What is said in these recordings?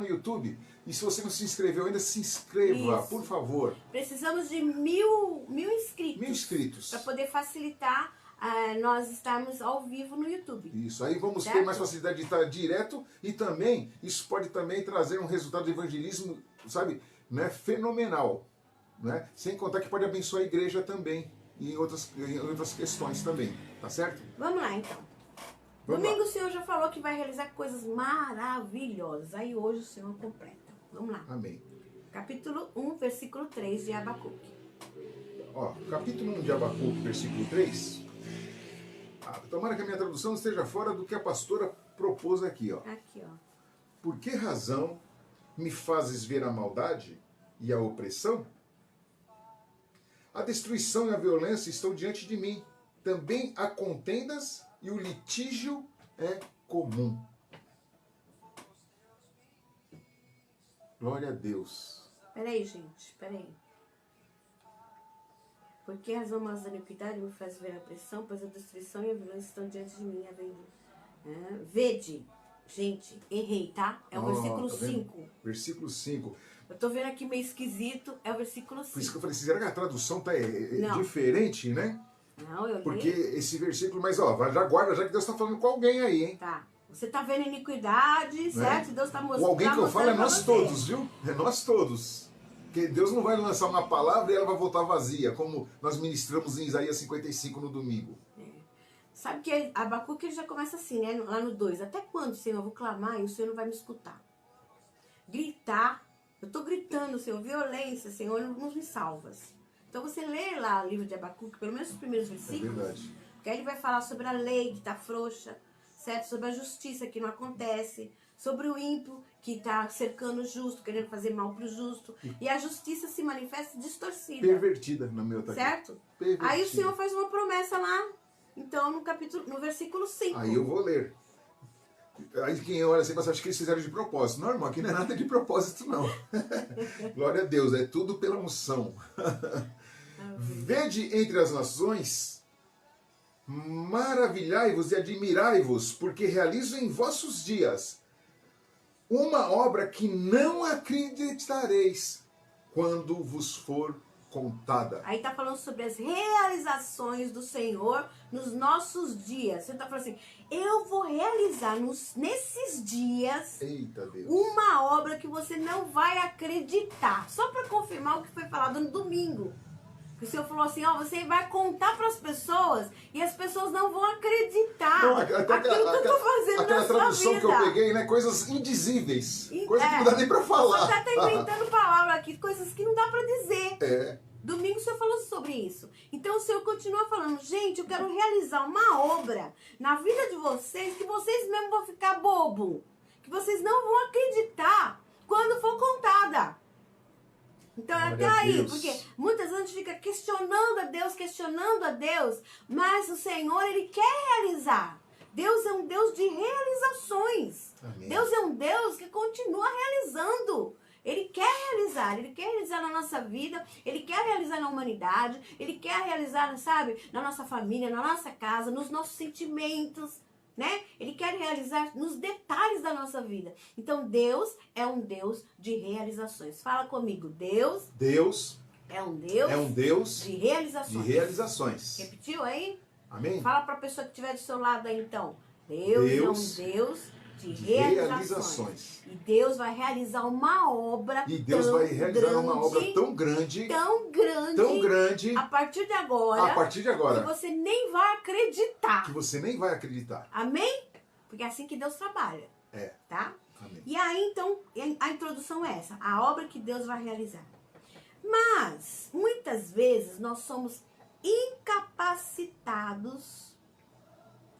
no YouTube. E se você não se inscreveu ainda, se inscreva, Isso. por favor. Precisamos de mil inscritos. 1000 inscritos. Para poder facilitar nós estarmos ao vivo no YouTube. Isso, aí vamos ter Certo? mais facilidade de estar direto e também, isso pode também trazer um resultado de evangelismo, sabe, né, fenomenal. Né? Sem contar que pode abençoar a igreja também e em outras questões também, tá certo? Vamos lá, então. Vamos Domingo lá. o Senhor já falou que vai realizar coisas maravilhosas. Aí hoje o Senhor completa. Vamos lá. Amém. Capítulo 1, versículo 3 de Abacuque. Ó, capítulo 1 de Abacuque, versículo 3. Tomara que a minha tradução esteja fora do que a pastora propôs aqui, ó. Aqui, ó. Por que razão me fazes ver a maldade e a opressão? A destruição e a violência estão diante de mim. Também há contendas e o litígio é comum. Glória a Deus. Peraí, gente, peraí. Por que razão mas a iniquidade me faz ver a pressão, pois a destruição e a violência estão diante de mim. Vede, gente, errei, tá? É o versículo tá vendo? 5. Versículo 5. Eu tô vendo aqui meio esquisito, é o versículo Por isso que 5. eu falei, será que a tradução tá Não. diferente, né? Não, eu Porque li. esse versículo, mas ó, já guarda, já que Deus está falando com alguém aí, hein? Tá. Você tá vendo iniquidade, certo? Deus tá O mostrando. alguém que eu falo é pra nós você. todos, viu? É nós todos. Porque Deus não vai lançar uma palavra e ela vai voltar vazia, como nós ministramos em Isaías 55 no domingo. Sabe que Abacuque já começa assim, né? Lá no 2. Até quando, Senhor, eu vou clamar e o Senhor não vai me escutar? Gritar. Eu tô gritando, Senhor. Violência, Senhor, não me salvas. Então você lê lá o livro de Abacuque, pelo menos os primeiros É versículos. verdade. Porque aí ele vai falar sobre a lei que tá frouxa, certo? Sobre a justiça que não acontece. Sobre o ímpio que tá cercando o justo, querendo fazer mal pro justo. E a justiça se manifesta distorcida. Pervertida no meu ataque. Certo? Pervertida. Aí o Senhor faz uma promessa lá, então, no versículo 5. Aí eu vou ler. Aí quem olha assim, mas acha que eles fizeram de propósito. Não, irmão, aqui não é nada de propósito, não. Glória a Deus, é tudo pela unção. Vede entre as nações, maravilhai-vos e admirai-vos, porque realizo em vossos dias uma obra que não acreditareis quando vos for contada. Aí tá falando sobre as realizações do Senhor nos nossos dias. Você tá falando assim, eu vou realizar nesses dias Eita Deus. uma obra que você não vai acreditar. Só para confirmar o que foi falado no domingo. Que o Senhor falou assim, ó, você vai contar para as pessoas e as pessoas não vão acreditar Não, aquilo que eu tô fazendo aquela na sua tradução vida. que eu peguei, né? Coisas indizíveis. E- Coisa que não dá nem pra falar. Você tá inventando palavra aqui, coisas que não dá para dizer. É. Domingo o Senhor falou sobre isso. Então o Senhor continua falando, gente, eu quero realizar uma obra na vida de vocês que vocês mesmos vão ficar bobo. Que vocês não vão acreditar quando for contada. Então Glória até a aí, Deus. porque muitas vezes a gente fica questionando a Deus, mas o Senhor, Ele quer realizar. Deus é um Deus de realizações. Amém. Deus é um Deus que continua realizando. Ele quer realizar na nossa vida, Ele quer realizar na humanidade, Ele quer realizar, sabe, na nossa família, na nossa casa, nos nossos sentimentos, né? Ele quer realizar nos detalhes da nossa vida. Então Deus é um Deus de realizações. Fala comigo, Deus Deus é um Deus, é um Deus de realizações. de realizações. Repetiu aí? Amém? Fala para a pessoa que estiver do seu lado aí então. Deus é um Deus de realizações. E Deus vai realizar uma obra E Deus tão vai realizar grande, uma obra tão grande, tão grande, a a partir de agora, partir de que agora, você nem vai acreditar. que você nem vai acreditar. Amém? Porque é assim que Deus trabalha, É. tá? Amém. E aí, então, a introdução é essa, a obra que Deus vai realizar. Mas, muitas vezes, nós somos incapacitados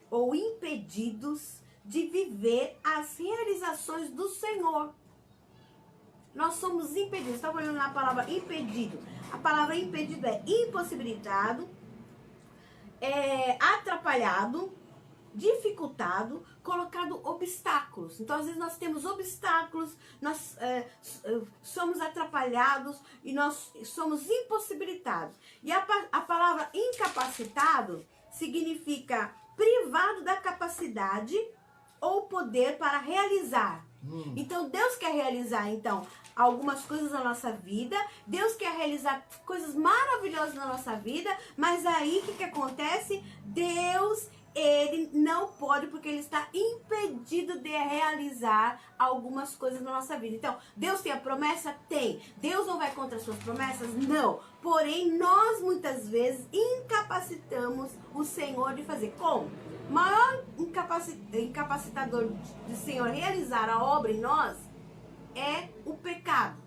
ou impedidos de viver as realizações do Senhor. Nós somos impedidos. Estava olhando na palavra impedido. A palavra impedido é impossibilitado, atrapalhado, dificultado, colocado obstáculos. Então, às vezes, nós temos obstáculos, nós somos atrapalhados e nós somos impossibilitados. E a palavra incapacitado significa privado da capacidade ou poder para realizar. Então Deus quer realizar algumas coisas na nossa vida, Deus quer realizar coisas maravilhosas na nossa vida, mas aí o que acontece? Deus, ele não pode, porque ele está impedido de realizar algumas coisas na nossa vida. Então, Deus tem a promessa? Tem. Deus não vai contra as suas promessas? Não. Porém, nós muitas vezes incapacitamos o Senhor de fazer. Como? O maior incapacitador do Senhor realizar a obra em nós é o pecado,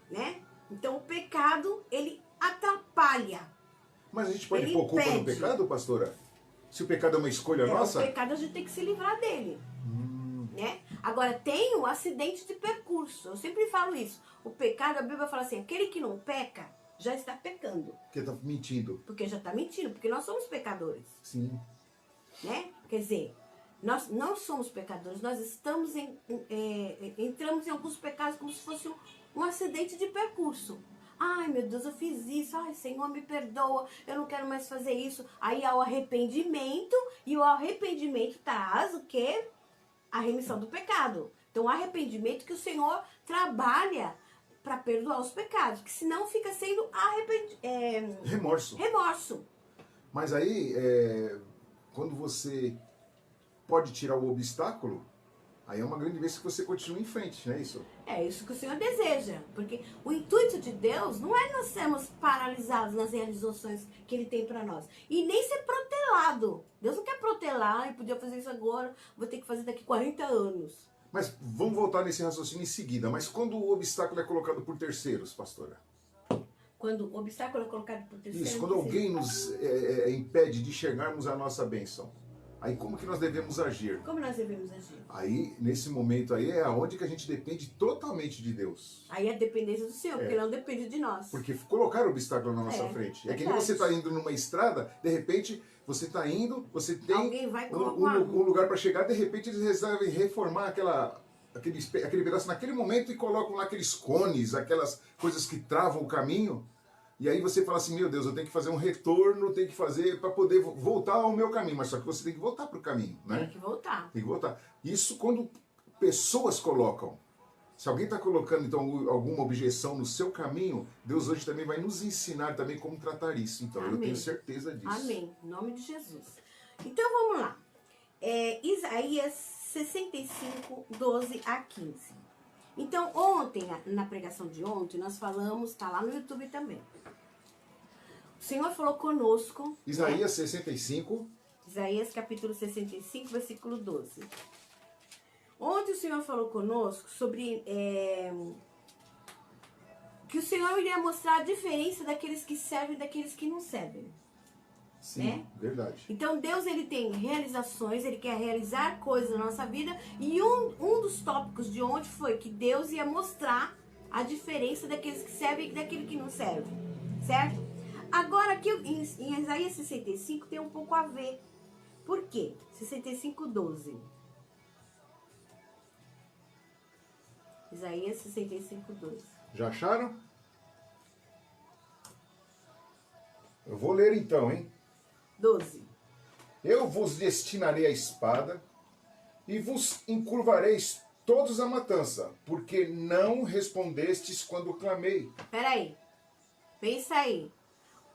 né? Então, o pecado, ele atrapalha. Mas a gente pode Ele pôr culpa no impede. pecado, pastora? Se o pecado é uma escolha nossa? O pecado a gente tem que se livrar dele. Né? Agora, tem o acidente de percurso. Eu sempre falo isso. O pecado, a Bíblia fala assim, aquele que não peca, já está pecando. Porque tá mentindo. Porque já está mentindo, porque nós somos pecadores. Sim. Né? Quer dizer, nós não somos pecadores, nós estamos entramos em alguns pecados como se fosse um acidente de percurso. Ai, meu Deus, eu fiz isso. Ai, Senhor, me perdoa. Eu não quero mais fazer isso. Aí há o arrependimento. E o arrependimento traz o quê? A remissão do pecado. Então, o arrependimento que o Senhor trabalha para perdoar os pecados. Que senão fica sendo Remorso. remorso. Mas aí, quando você pode tirar o obstáculo, aí é uma grande vez que você continua em frente, não é isso? É isso que o Senhor deseja. Porque o intuito de Deus não é nós sermos paralisados nas realizações que Ele tem para nós. E nem ser protelado. Deus não quer protelar, e podia fazer isso agora, vou ter que fazer daqui 40 anos. Mas vamos voltar nesse raciocínio em seguida. Mas quando o obstáculo é colocado por terceiros, pastora? Quando o obstáculo é colocado por terceiro... Isso, quando alguém nos impede de enxergarmos a nossa bênção. Aí como que nós devemos agir? Como nós devemos agir? Aí, nesse momento aí, é onde que a gente depende totalmente de Deus. Aí é a dependência do Senhor, porque Ele não depende de nós. Porque colocaram obstáculo na nossa frente. É que nem você está indo numa estrada, de repente, você está indo, você tem Alguém vai um lugar para chegar, de repente eles resolvem reformar aquele pedaço naquele momento e colocam lá aqueles cones, aquelas coisas que travam o caminho. E aí você fala assim, meu Deus, eu tenho que fazer um retorno, tenho que fazer para poder voltar ao meu caminho. Mas só que você tem que voltar para o caminho, né? Tem que voltar. Tem que voltar. Isso quando pessoas colocam. Se alguém está colocando, então, alguma objeção no seu caminho, Deus hoje também vai nos ensinar também como tratar isso. Então, Amém. Eu tenho certeza disso. Amém. Em nome de Jesus. Então, vamos lá. Isaías 65, 12 a 15. Então, ontem, na pregação de ontem, nós falamos, está lá no YouTube também. O Senhor falou conosco. Isaías 65. Isaías capítulo 65, versículo 12. Ontem o Senhor falou conosco sobre que o Senhor iria mostrar a diferença daqueles que servem e daqueles que não servem. Sim, né? Verdade. Então Deus, ele tem realizações, ele quer realizar coisas na nossa vida. E um dos tópicos de ontem foi que Deus ia mostrar a diferença daqueles que servem e daqueles que não servem. Certo? Agora aqui em Isaías 65 tem um pouco a ver. Por quê? 65, 12. Isaías 65, 12. Já acharam? Eu vou ler então, hein? 12. Eu vos destinarei a espada e vos encurvareis todos a matança, porque não respondestes quando clamei. Peraí. Pensa aí.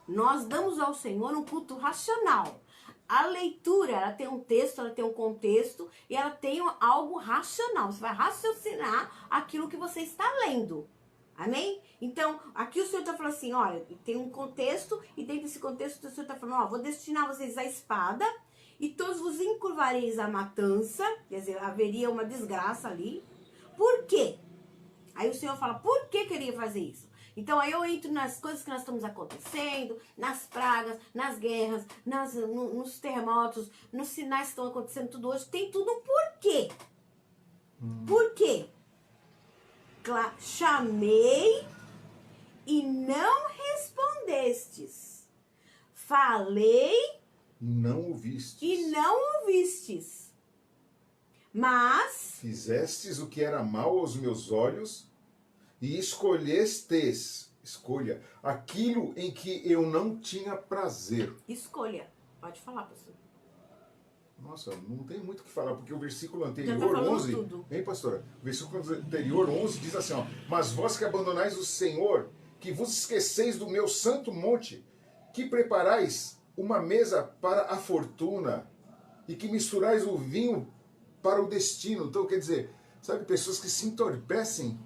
Nós damos ao Senhor um culto racional. A leitura, ela tem um texto, ela tem um contexto e ela tem algo racional. Você vai raciocinar aquilo que você está lendo. Amém? Então, aqui o Senhor está falando assim, olha, tem um contexto e dentro desse contexto o Senhor está falando, ó, vou destinar vocês à espada e todos vos encurvareis à matança, quer dizer, haveria uma desgraça ali. Por quê? Aí o Senhor fala, por que queria fazer isso? Então aí eu entro nas coisas que nós estamos acontecendo, nas pragas, nas guerras, nos terremotos, nos sinais que estão acontecendo tudo hoje. Tem tudo um porquê. Por quê? Chamei e não respondestes. Falei Não ouvistes. e não ouvistes. Mas Fizestes o que era mal aos meus olhos e escolhestes, escolha, aquilo em que eu não tinha prazer. escolha. Pode falar, pastor. Nossa, não tem muito o que falar, porque o versículo Já anterior, tá falando 11, tudo. hein, pastora? O versículo anterior, 11, diz assim, ó, mas vós que abandonais o Senhor, que vos esqueceis do meu santo monte, que preparais uma mesa para a fortuna, e que misturais o vinho para o destino. Então, quer dizer, sabe, pessoas que se entorpecem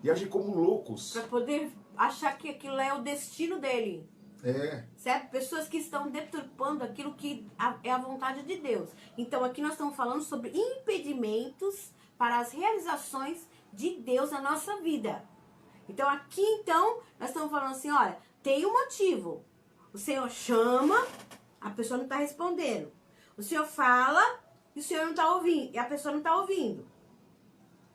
e agem como loucos. Para poder achar que aquilo é o destino dele. É, Certo? Pessoas que estão deturpando aquilo que é a vontade de Deus. Então aqui nós estamos falando sobre impedimentos para as realizações de Deus na nossa vida. Então aqui então nós estamos falando assim, olha, tem um motivo. O Senhor chama, a pessoa não está respondendo. O Senhor fala e o Senhor não está ouvindo, e a pessoa não está ouvindo.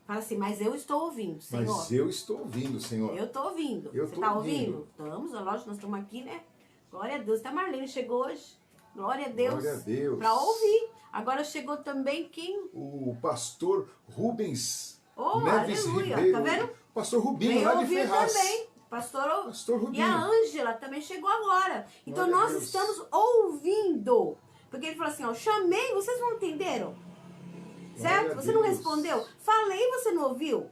Fala assim, mas eu estou ouvindo, Senhor. mas eu estou ouvindo, Senhor. Eu estou ouvindo. Eu Você tô está ouvindo. ouvindo? Estamos, é lógico, nós estamos aqui, né? Glória a Deus. Até a Marlene chegou hoje. Glória a Deus. Glória a Deus. Para ouvir. Agora chegou também quem? O pastor Rubens Oh, Neves aleluia. Ribeiro. Tá vendo? Pastor Rubinho, Veio lá de ouvir Ferraz. também. Pastor Pastor E Rubinho. a Ângela também chegou agora. Então Glória a nós Deus. estamos ouvindo. Porque ele falou assim, ó, chamei, vocês não entenderam? Certo? Glória a Você não Deus. respondeu. Falei, você não ouviu.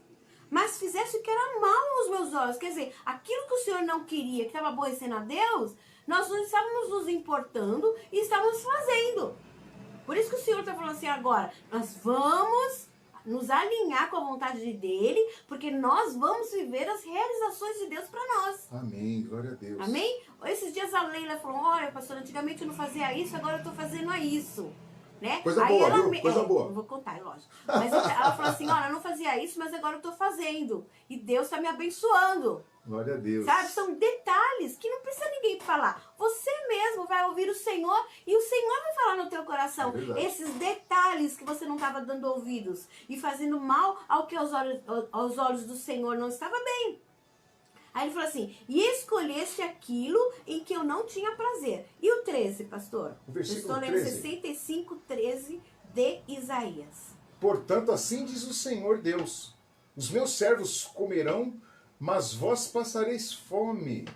Mas fizesse o que era mal aos meus olhos. Quer dizer, aquilo que o Senhor não queria, que estava aborrecendo a Deus, nós não estávamos nos importando e estávamos fazendo. Por isso que o Senhor está falando assim agora, nós vamos nos alinhar com a vontade dele, porque nós vamos viver as realizações de Deus para nós. Amém, glória a Deus. Amém? Esses dias a Leila falou, olha, pastor, antigamente eu não fazia isso, agora eu estou fazendo isso. Né? Coisa boa, ela viu? Coisa boa. Não vou contar, é lógico. Mas ela falou assim, olha, eu não fazia isso, mas agora eu estou fazendo. E Deus está me abençoando. Glória a Deus. Sabe? São detalhes que não precisa ninguém falar. Você mesmo vai ouvir o Senhor e o Senhor vai falar no teu coração. É verdade. Esses detalhes que você não estava dando ouvidos e fazendo mal ao que aos olhos do Senhor não estava bem. Aí ele falou assim, e escolheste aquilo em que eu não tinha prazer. E o 13, pastor? O versículo eu estou lendo 13. 65, 13 de Isaías. Portanto, assim diz o Senhor Deus: os meus servos comerão, mas vós passareis fome.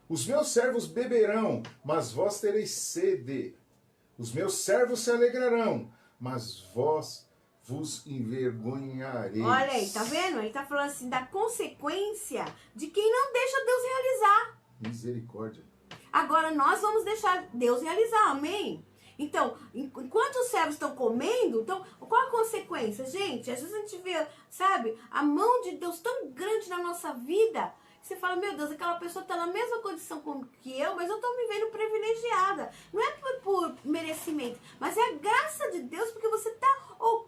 Os meus servos beberão, mas vós tereis sede. Os meus servos se alegrarão, mas vós vos envergonhareis. Olha aí, tá vendo? Ele tá falando assim da consequência de quem não deixa Deus realizar. Misericórdia. Agora nós vamos deixar Deus realizar, amém? Então, enquanto os servos estão comendo, então, qual a consequência? Gente, às vezes a gente vê, sabe, a mão de Deus tão grande na nossa vida, que você fala, meu Deus, aquela pessoa está na mesma condição que eu, mas eu estou me vendo privilegiada. Não é por merecimento, mas é a graça de Deus, porque você está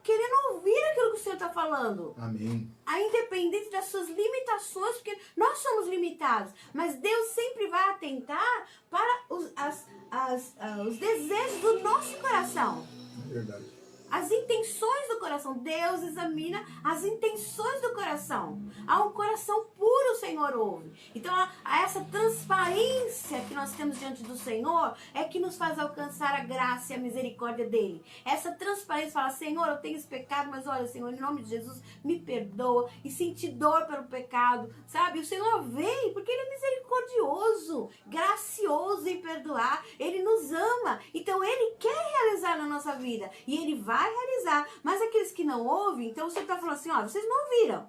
querendo ouvir aquilo que o Senhor está falando. Amém. Independente das suas limitações, porque nós somos limitados, mas Deus sempre vai atentar para os desejos do nosso coração. É verdade. As intenções do coração. Deus examina as intenções do coração. Há um coração puro, o Senhor ouve. Então, essa transparência que nós temos diante do Senhor é que nos faz alcançar a graça e a misericórdia dele. Essa transparência fala, Senhor, eu tenho esse pecado, mas olha, Senhor, em nome de Jesus, me perdoa e senti dor pelo pecado, sabe? O Senhor vem porque ele é misericordioso, gracioso em perdoar. Ele nos ama. Então, ele quer realizar na nossa vida. E ele vai realizar. Mas aqueles que não ouvem, então você está falando assim, ó, vocês não ouviram.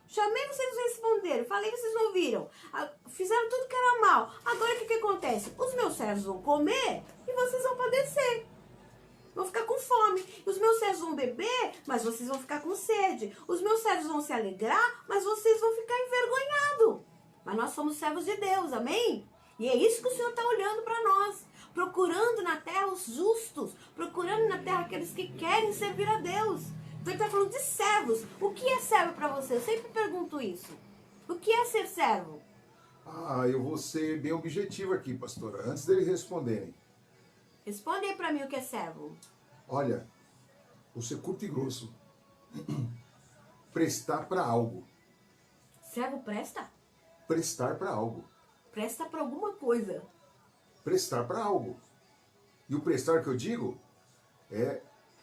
Chamei, vocês não responderam. Falei, vocês não ouviram. Fizeram tudo que era mal. Agora o que acontece? Os meus servos vão comer e vocês vão padecer. Vão ficar com fome. Os meus servos vão beber, mas vocês vão ficar com sede. Os meus servos vão se alegrar, mas vocês vão ficar envergonhados. Mas nós somos servos de Deus, amém? E é isso que o Senhor está olhando para nós. Procurando na terra os justos. Procurando na terra aqueles que querem servir a Deus. Então ele está falando de servos. O que é servo para você? Eu sempre pergunto isso. O que é ser servo? Eu vou ser bem objetivo aqui, pastora, antes deles responderem. Responde aí para mim o que é servo. Olha, vou ser curto e grosso. Prestar para algo. Servo presta? Prestar para algo. Presta para alguma coisa. Prestar para algo. E o prestar que eu digo é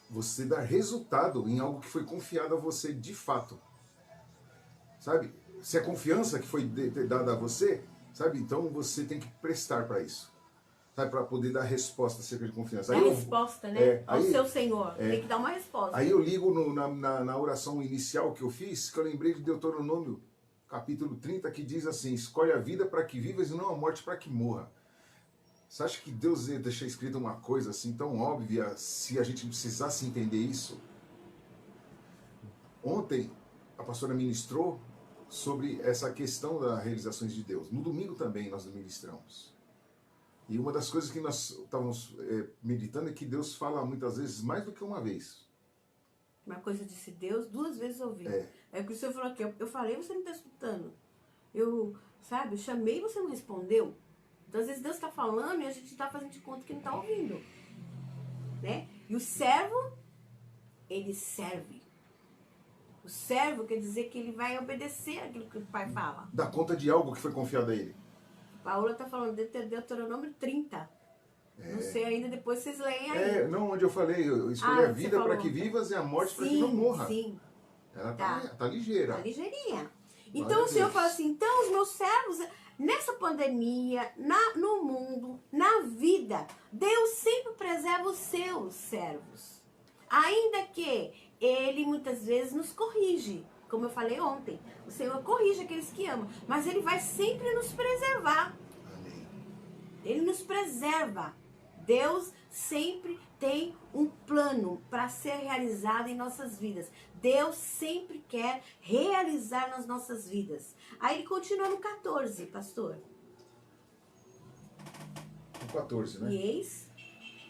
você dar resultado em algo que foi confiado a você de fato. Sabe? Se a confiança que foi dada a você, sabe? Então você tem que prestar para isso. sabe, para poder dar resposta acerca de confiança. Dá resposta, né? Ao aí, seu Senhor. Tem que dar uma resposta. Aí eu ligo na oração inicial que eu fiz, que eu lembrei de Deuteronômio, capítulo 30, que diz assim: escolhe a vida para que vivas e não a morte para que morra. Você acha que Deus ia deixar escrito uma coisa assim tão óbvia se a gente precisasse entender isso? Ontem a pastora ministrou sobre essa questão das realizações de Deus. No domingo também nós ministramos. E uma das coisas que nós estávamos meditando é que Deus fala muitas vezes mais do que uma vez. Uma coisa disse Deus, 2 vezes ouvi. É o que o senhor falou aqui. Eu falei, você não está escutando. Eu chamei e você não respondeu. Então, às vezes, Deus está falando e a gente está fazendo de conta que não está ouvindo. Né? E o servo, ele serve. O servo quer dizer que ele vai obedecer aquilo que o pai fala. Dá conta de algo que foi confiado a ele. Paula está falando de Deuteronômio 30. Não sei ainda, depois vocês leem aí. Não, onde eu falei, eu escolhi a vida para que vivas e a morte para que não morra. Sim, ela tá ligeira. Tá ligeirinha. Então o Senhor fala assim, então os meus servos, nessa pandemia, no mundo, na vida, Deus sempre preserva os seus servos. Ainda que Ele muitas vezes nos corrige. Como eu falei ontem, o Senhor corrige aqueles que amam, mas Ele vai sempre nos preservar. Amém. Ele nos preserva. Deus sempre tem um plano para ser realizado em nossas vidas. Deus sempre quer realizar nas nossas vidas. Aí ele continua no 14, pastor. No 14, né? E eis...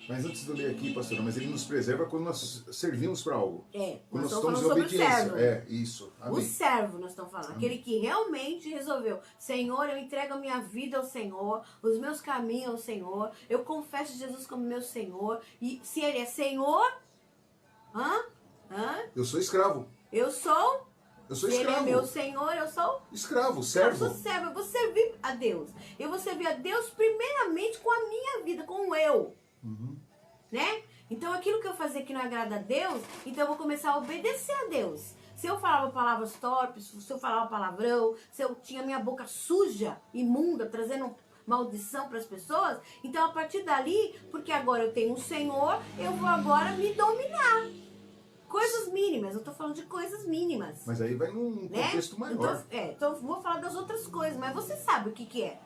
Mas antes de eu ler aqui, pastora, mas ele nos preserva quando nós servimos para algo. nós Quando nós estamos estamos em falando obediência. sobre o servo. Isso. O Amém. servo nós estamos falando. Aquele que realmente resolveu. Senhor, eu entrego a minha vida ao Senhor. Os meus caminhos ao Senhor. Eu confesso Jesus como meu Senhor. E se Ele é Senhor... Eu sou escravo. Eu sou... Se Ele escravo. é meu Senhor, eu sou... Escravo, servo. Eu sou servo. Eu vou servir a Deus. Eu vou servir a Deus primeiramente com a minha vida, com o eu. Né? Então aquilo que eu fazer que não agrada a Deus, então eu vou começar a obedecer a Deus. Se eu falava palavras torpes, se eu falava palavrão, se eu tinha minha boca suja, imunda, trazendo maldição para as pessoas, então a partir dali, porque agora eu tenho um Senhor, eu vou agora me dominar. Coisas mínimas, eu tô falando de coisas mínimas. Mas aí vai num contexto maior. Então vou falar das outras coisas, mas você sabe o que é.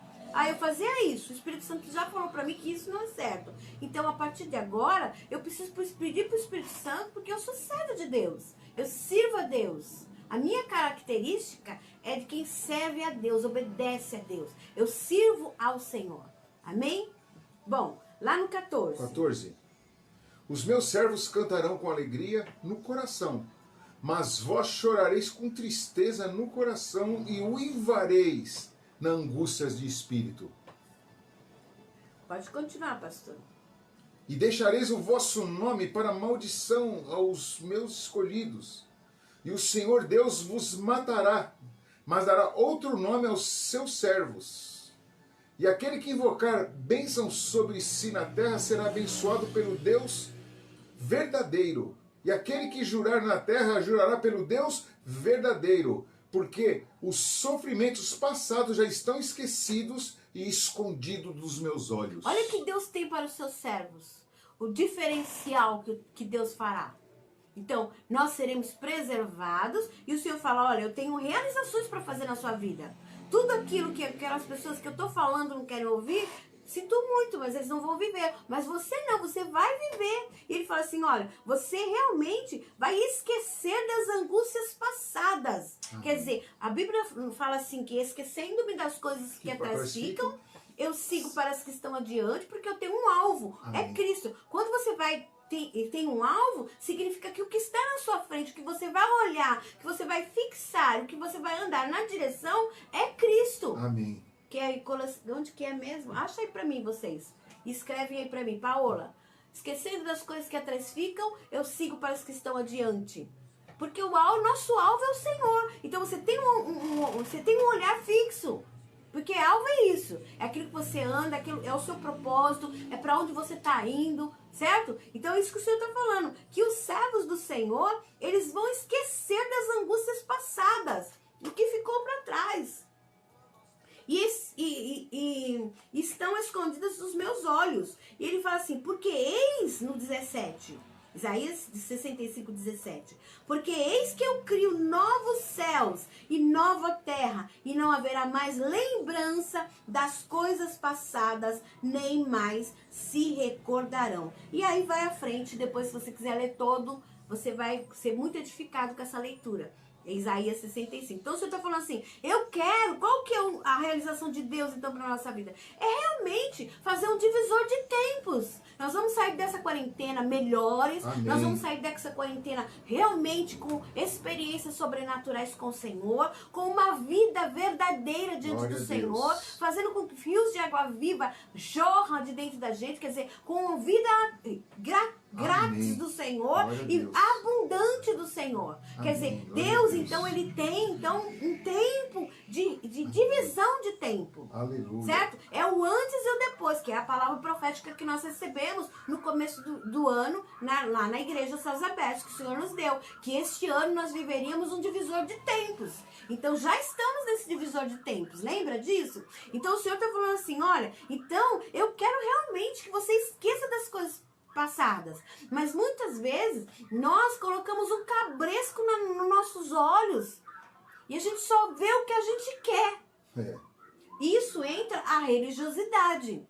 Eu fazia isso, o Espírito Santo já falou pra mim que isso não é certo. Então, a partir de agora, eu preciso pedir pro Espírito Santo, porque eu sou serva de Deus. Eu sirvo a Deus. A minha característica é de quem serve a Deus, obedece a Deus. Eu sirvo ao Senhor. Amém? Bom, lá no 14. 14. Os meus servos cantarão com alegria no coração, mas vós chorareis com tristeza no coração e uivareis na angústias de espírito. Pode continuar, pastor. E deixareis o vosso nome para maldição aos meus escolhidos. E o Senhor Deus vos matará, mas dará outro nome aos seus servos. E aquele que invocar bênção sobre si na terra será abençoado pelo Deus verdadeiro. E aquele que jurar na terra jurará pelo Deus verdadeiro, porque os sofrimentos passados já estão esquecidos e escondidos dos meus olhos. Olha o que Deus tem para os seus servos. O diferencial que Deus fará. Então, nós seremos preservados e o Senhor fala, olha, eu tenho realizações para fazer na sua vida. Tudo aquilo que aquelas pessoas que eu estou falando não querem ouvir, sinto muito, mas eles não vão viver. Mas você não, você vai viver. E ele fala assim, olha, você realmente vai esquecer das angústias passadas. Quer dizer, a Bíblia fala assim, que esquecendo-me das coisas que atrás ficam, eu sigo para as que estão adiante, porque eu tenho um alvo. Amém. É Cristo. Quando você tem um alvo, significa que o que está na sua frente, o que você vai olhar, que você vai fixar, o que você vai andar na direção, é Cristo. Amém. Que é, onde que é mesmo? Acha aí pra mim, vocês. Escrevem aí pra mim. Paola, esquecendo das coisas que atrás ficam, eu sigo para as que estão adiante. Porque nosso alvo é o Senhor. Então você tem você tem um olhar fixo. Porque alvo é isso. É aquilo que você anda, é o seu propósito, é para onde você está indo, certo? Então é isso que o Senhor está falando. Que os servos do Senhor, eles vão esquecer das angústias passadas. Do que ficou para trás. E estão escondidas dos meus olhos. E ele fala assim, porque eis no 17, Isaías 65, 17. Porque eis que eu crio novos céus e nova terra, e não haverá mais lembrança das coisas passadas, nem mais se recordarão. E aí vai à frente, depois se você quiser ler todo, você vai ser muito edificado com essa leitura. Isaías 65. Então, o Senhor está falando assim, eu quero, qual que é a realização de Deus, então, para a nossa vida? É realmente fazer um divisor de tempos. Nós vamos sair dessa quarentena melhores, Amém. Nós vamos sair dessa quarentena realmente com experiências sobrenaturais com o Senhor, com uma vida verdadeira diante Glória do a Senhor, Deus. fazendo com que fios de água viva jorram de dentro da gente, quer dizer, com vida grátis Amém. do Senhor Glória a e Deus. abundante do Senhor. Quer Amém. dizer, Glória a Deus, Deus. então, ele tem um tempo de divisão de tempo. Aleluia. Certo? É o antes e o depois, que é a palavra profética que nós recebemos no começo do ano, lá na igreja Sazabete, que o Senhor nos deu. Que este ano nós viveríamos um divisor de tempos. Então já estamos nesse divisor de tempos, lembra disso? Então o Senhor está falando assim, olha, então eu quero realmente que você esqueça das coisas passadas. Mas muitas vezes nós colocamos um cabresco nos nossos olhos e a gente só vê o que a gente quer. É. Isso entra a religiosidade.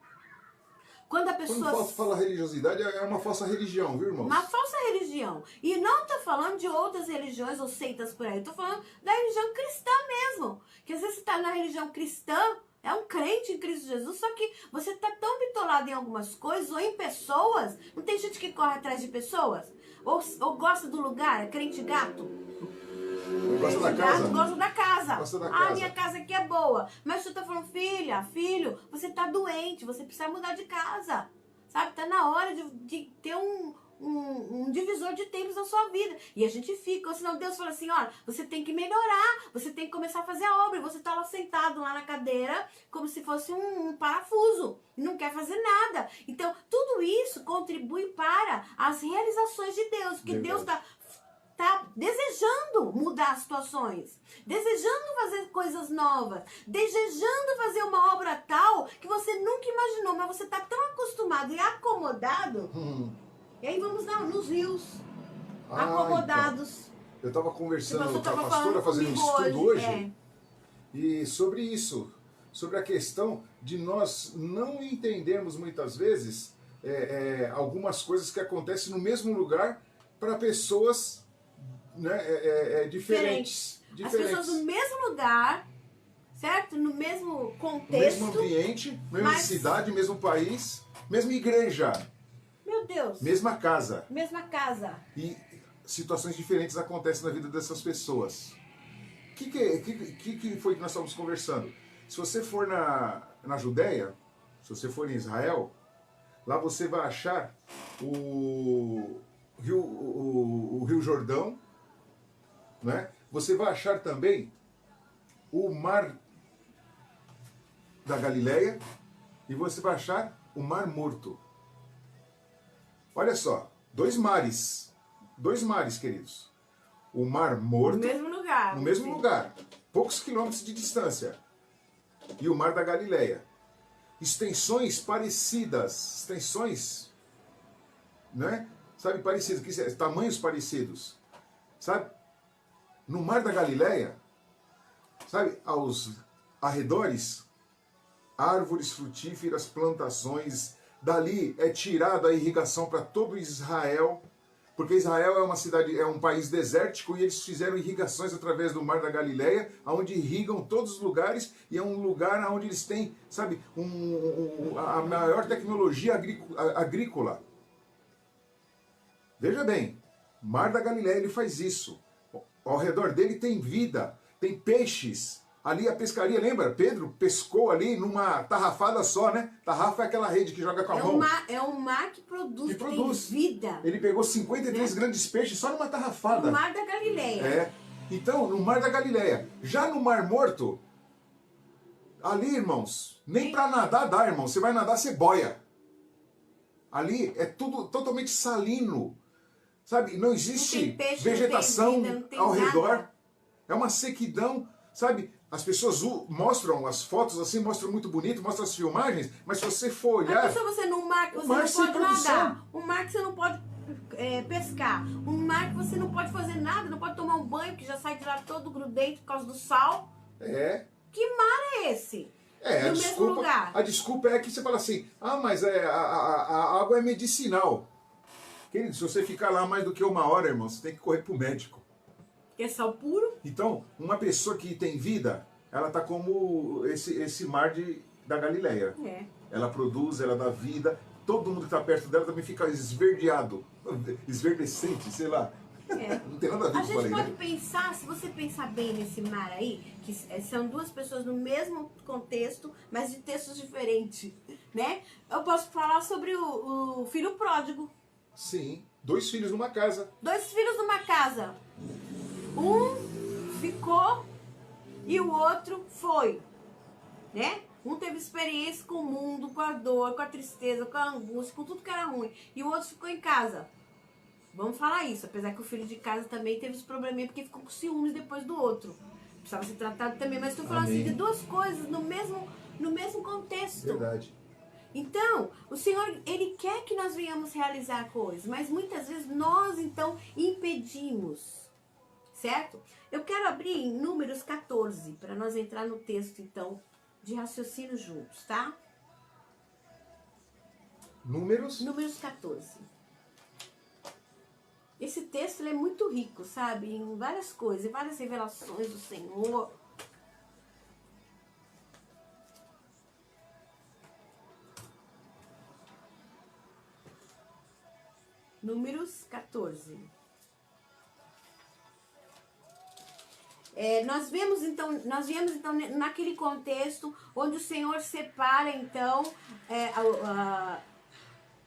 Quando a Quando pessoa... fala religiosidade, é uma falsa religião, viu, irmãos? Uma falsa religião. E não tô falando de outras religiões ou seitas por aí. Tô falando da religião cristã mesmo. Que às vezes você tá na religião cristã, é um crente em Cristo Jesus, só que você tá tão bitolado em algumas coisas ou em pessoas. Não tem gente que corre atrás de pessoas? Ou gosta do lugar, é crente gato? Gosta da Crente casa? gato gosta da casa. Gosta da Ah, casa. minha casa aqui é boa. Mas você tá falando, filha, filho, você tá doente, você precisa mudar de casa. Sabe? Tá na hora de ter um divisor de tempos na sua vida. E a gente fica, ou senão Deus fala assim, olha, você tem que melhorar, você tem que começar a fazer a obra. E você tá lá sentado lá na cadeira, como se fosse um parafuso. E não quer fazer nada. Então, tudo isso contribui para as realizações de Deus. Porque Verdade. Deus tá desejando mudar as situações, desejando fazer coisas novas, desejando fazer uma obra tal que você nunca imaginou, mas você está tão acostumado e acomodado, e aí vamos nos rios, Ah, acomodados. então. Eu estava conversando Você com a tava pastora, falando fazendo um comigo estudo hoje, é. e sobre isso, sobre a questão de nós não entendermos muitas vezes algumas coisas que acontecem no mesmo lugar para pessoas, né, diferentes. As pessoas no mesmo lugar, certo? No mesmo contexto. Mesmo ambiente, mesma mas- cidade, mesmo país, mesma igreja, Meu Deus, mesma casa. mesma casa. E situações diferentes acontecem na vida dessas pessoas. O que foi que nós estávamos conversando? Se você for na Judéia, se você for em Israel, lá você vai achar o Rio Jordão, né? Você vai achar também o Mar da Galileia e você vai achar o Mar Morto. Olha só, dois mares, queridos. O Mar Morto, No mesmo lugar. no mesmo sim. lugar, poucos quilômetros de distância, e o Mar da Galileia. Extensões parecidas, né? Sabe, parecidas, tamanhos parecidos, sabe? No Mar da Galileia, sabe, aos arredores, árvores frutíferas, plantações, dali é tirada a irrigação para todo Israel, porque Israel é uma cidade, é um país desértico e eles fizeram irrigações através do Mar da Galileia, onde irrigam todos os lugares e é um lugar onde eles têm, sabe, a maior tecnologia agrícola. Veja bem, Mar da Galileia ele faz isso. Ao redor dele tem vida, tem peixes. Ali a pescaria, lembra? Pedro pescou ali numa tarrafada só, né? Tarrafa é aquela rede que joga com a mão. É um mar que produz, Que produz. tem vida. Ele pegou 53 grandes peixes só numa tarrafada. O Mar da Galileia. É. Então, no Mar da Galileia. Já no Mar Morto, ali, irmãos, nem pra nadar dá, irmão. Você vai nadar, você boia. Ali é tudo totalmente salino. Sabe? Não existe Não tem peixe, vegetação não tem vida, não tem ao nada. redor. É uma sequidão, Sabe, as pessoas mostram as fotos assim, mostram muito bonito, mostram as filmagens, mas se você for olhar... Mas se você num mar que você mar não sem pode produção. nadar, um mar que você não pode pescar, um mar que você não pode fazer nada, não pode tomar um banho, porque já sai de lá todo grudento por causa do sal. É. Que mar é esse? É, No mesmo lugar. a desculpa é que você fala assim, mas a água é medicinal. Querido, se você ficar lá mais do que 1 hora, irmão, você tem que correr pro médico. Que é sal puro? Então, uma pessoa que tem vida, ela tá como esse mar da Galileia. É. Ela produz, ela dá vida, todo mundo que tá perto dela também fica esverdeado, esverdecente, sei lá. É. Não tem nada a ver A com gente isso, pode né? pensar, se você pensar bem nesse mar aí, que são duas pessoas no mesmo contexto, mas de textos diferentes, né? Eu posso falar sobre o filho pródigo. Sim, 2 filhos numa casa. 2 filhos numa casa. Um ficou e o outro foi, né? Um teve experiência com o mundo, com a dor, com a tristeza, com a angústia, com tudo que era ruim. E o outro ficou em casa. Vamos falar isso, apesar que o filho de casa também teve esse probleminha porque ficou com ciúmes depois do outro. Precisava ser tratado também, mas estou falando Amém. assim de 2 coisas no mesmo contexto. Verdade. Então, o Senhor, Ele quer que nós venhamos realizar coisas, mas muitas vezes nós, então, impedimos, certo? Eu quero abrir em Números 14, para nós entrar no texto, então, de raciocínio juntos, tá? Números? Números 14. Esse texto ele é muito rico, sabe? Em várias coisas, em várias revelações do Senhor. Números 14. Nós viemos então naquele contexto onde o Senhor separa então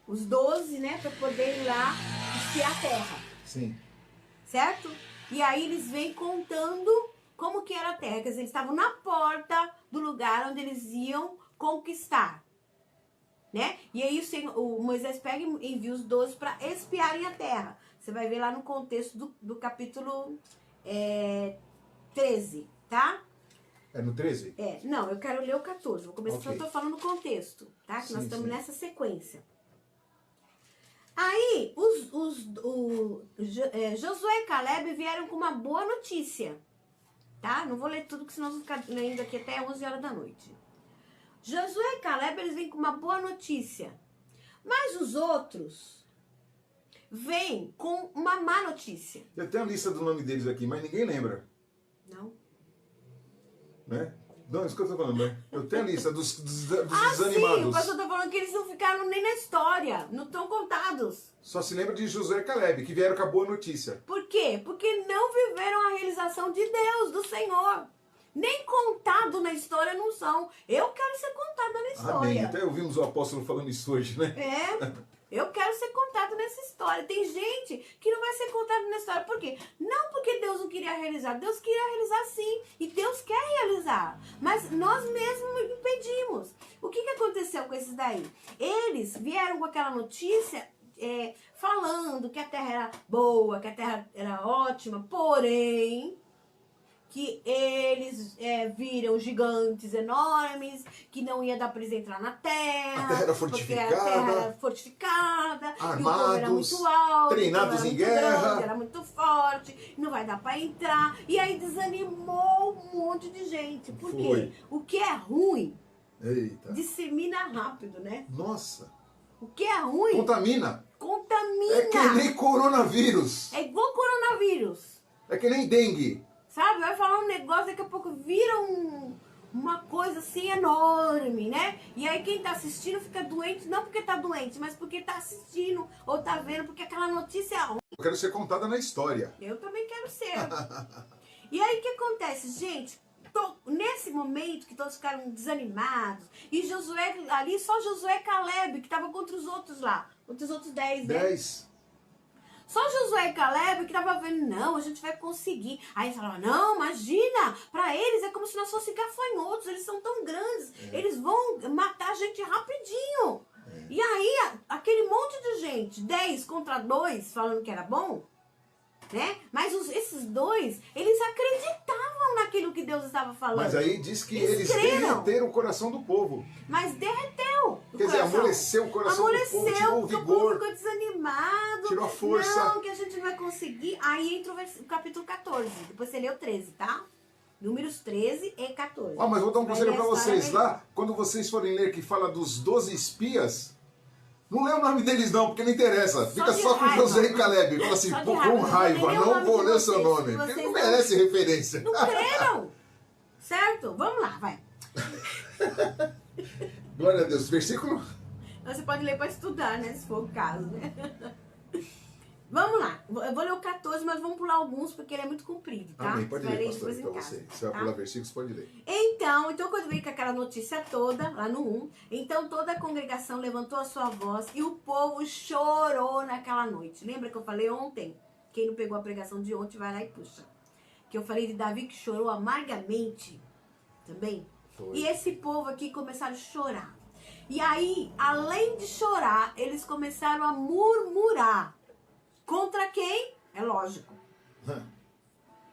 os 12, né, para poder ir lá espiar a terra. Sim. Certo? E aí eles vêm contando como que era a terra. Quer dizer, eles estavam na porta do lugar onde eles iam conquistar. Né? E aí o Moisés pega e envia os 12 para espiarem a terra. Você vai ver lá no contexto do capítulo 13, tá? É no 13? Não, eu quero ler o 14. Vou começar, Ok. eu tô falando o contexto, tá? Que nós Sim, estamos sim. nessa sequência. Aí, Josué e Caleb vieram com uma boa notícia, tá? Não vou ler tudo, porque senão eu vou ficar lendo aqui até 11 horas da noite. Josué e Caleb, eles vêm com uma boa notícia. Mas os outros vêm com uma má notícia. Eu tenho a lista do nome deles aqui, mas ninguém lembra, Não? né? Não, isso que eu tô falando, né? Eu tenho a lista dos Sim, desanimados. o pastor tá falando que eles não ficaram nem na história, não estão contados. Só se lembra de Josué e Caleb, que vieram com a boa notícia. Por quê? Porque não viveram a realização de Deus, do Senhor. Nem contado na história não são. Eu quero ser contada na história. Amém. Até ouvimos o apóstolo falando isso hoje, né? Eu quero ser contado nessa história. Tem gente que não vai ser contado nessa história. Por quê? Não porque Deus não queria realizar. Deus queria realizar sim. E Deus quer realizar. Mas nós mesmos impedimos. O que aconteceu com esses daí? Eles vieram com aquela notícia falando que a terra era boa, que a terra era ótima. Porém, que eles viram gigantes enormes, que não ia dar para eles entrar na terra. A terra era porque a terra era fortificada, armados, e o povo era muito alto, treinados era em muito guerra. grande, era muito forte, não vai dar para entrar. E aí desanimou um monte de gente. Por quê? Foi. O que é ruim Eita. dissemina rápido, né? Nossa. O que é ruim Contamina. contamina. É que nem coronavírus. É igual coronavírus. É que nem dengue. Sabe, vai falar um negócio, daqui a pouco vira uma coisa assim enorme, né? E aí quem tá assistindo fica doente, não porque tá doente, mas porque tá assistindo ou tá vendo, porque aquela notícia é ruim. Eu quero ser contada na história. Eu também quero ser. E aí o que acontece, gente? Nesse momento que todos ficaram desanimados, e Josué, ali só Josué e Caleb, que tava contra os outros lá, contra os outros 10, né? 10. Só Josué e Caleb que tava vendo, não, a gente vai conseguir. Aí eles falavam, não, imagina, pra eles é como se nós fossemos gafanhotos, eles são tão grandes, eles vão matar a gente rapidinho. E aí, aquele monte de gente, 10 contra 2, falando que era bom, né? Mas esses dois, eles acreditavam naquilo que Deus estava falando. Mas aí diz que eles creram. derreteram o coração do povo. Mas derreteu o Quer dizer, coração. amoleceu o coração do povo, tirou o porque vigor. o povo ficou desanimado. Tirou a força. Não, que a gente não vai conseguir. Aí entra o capítulo 14. Depois você lê o 13, tá? Números 13 e 14. Mas vou dar um Vai conselho ler pra a história vocês melhor. lá. Quando vocês forem ler que fala dos 12 espias, não lê o nome deles não, porque não interessa. Fica de só com raiva. José e Caleb. Fala assim, Só de pô, raiva. com raiva, Eu não vou não vou ler o ler o seu nome de nome. vocês, Porque vocês não não- merece referência. Não creram. Certo? Vamos lá, vai. Glória a Deus. Versículo... Você pode ler para estudar, né? Se for o caso, né? Vamos lá. Eu vou ler o 14, mas vamos pular alguns, porque ele é muito comprido, tá? Amém. Pode Você vai ler, ler pastor, depois em pra casa, você. Você vai tá? pular versículos, pode ler. Então quando veio com aquela notícia toda, lá no 1, então toda a congregação levantou a sua voz e o povo chorou naquela noite. Lembra que eu falei ontem? Quem não pegou a pregação de ontem, vai lá e puxa. Que eu falei de Davi que chorou amargamente também. Foi. E esse povo aqui começaram a chorar. E aí, além de chorar, eles começaram a murmurar. Contra quem? É lógico.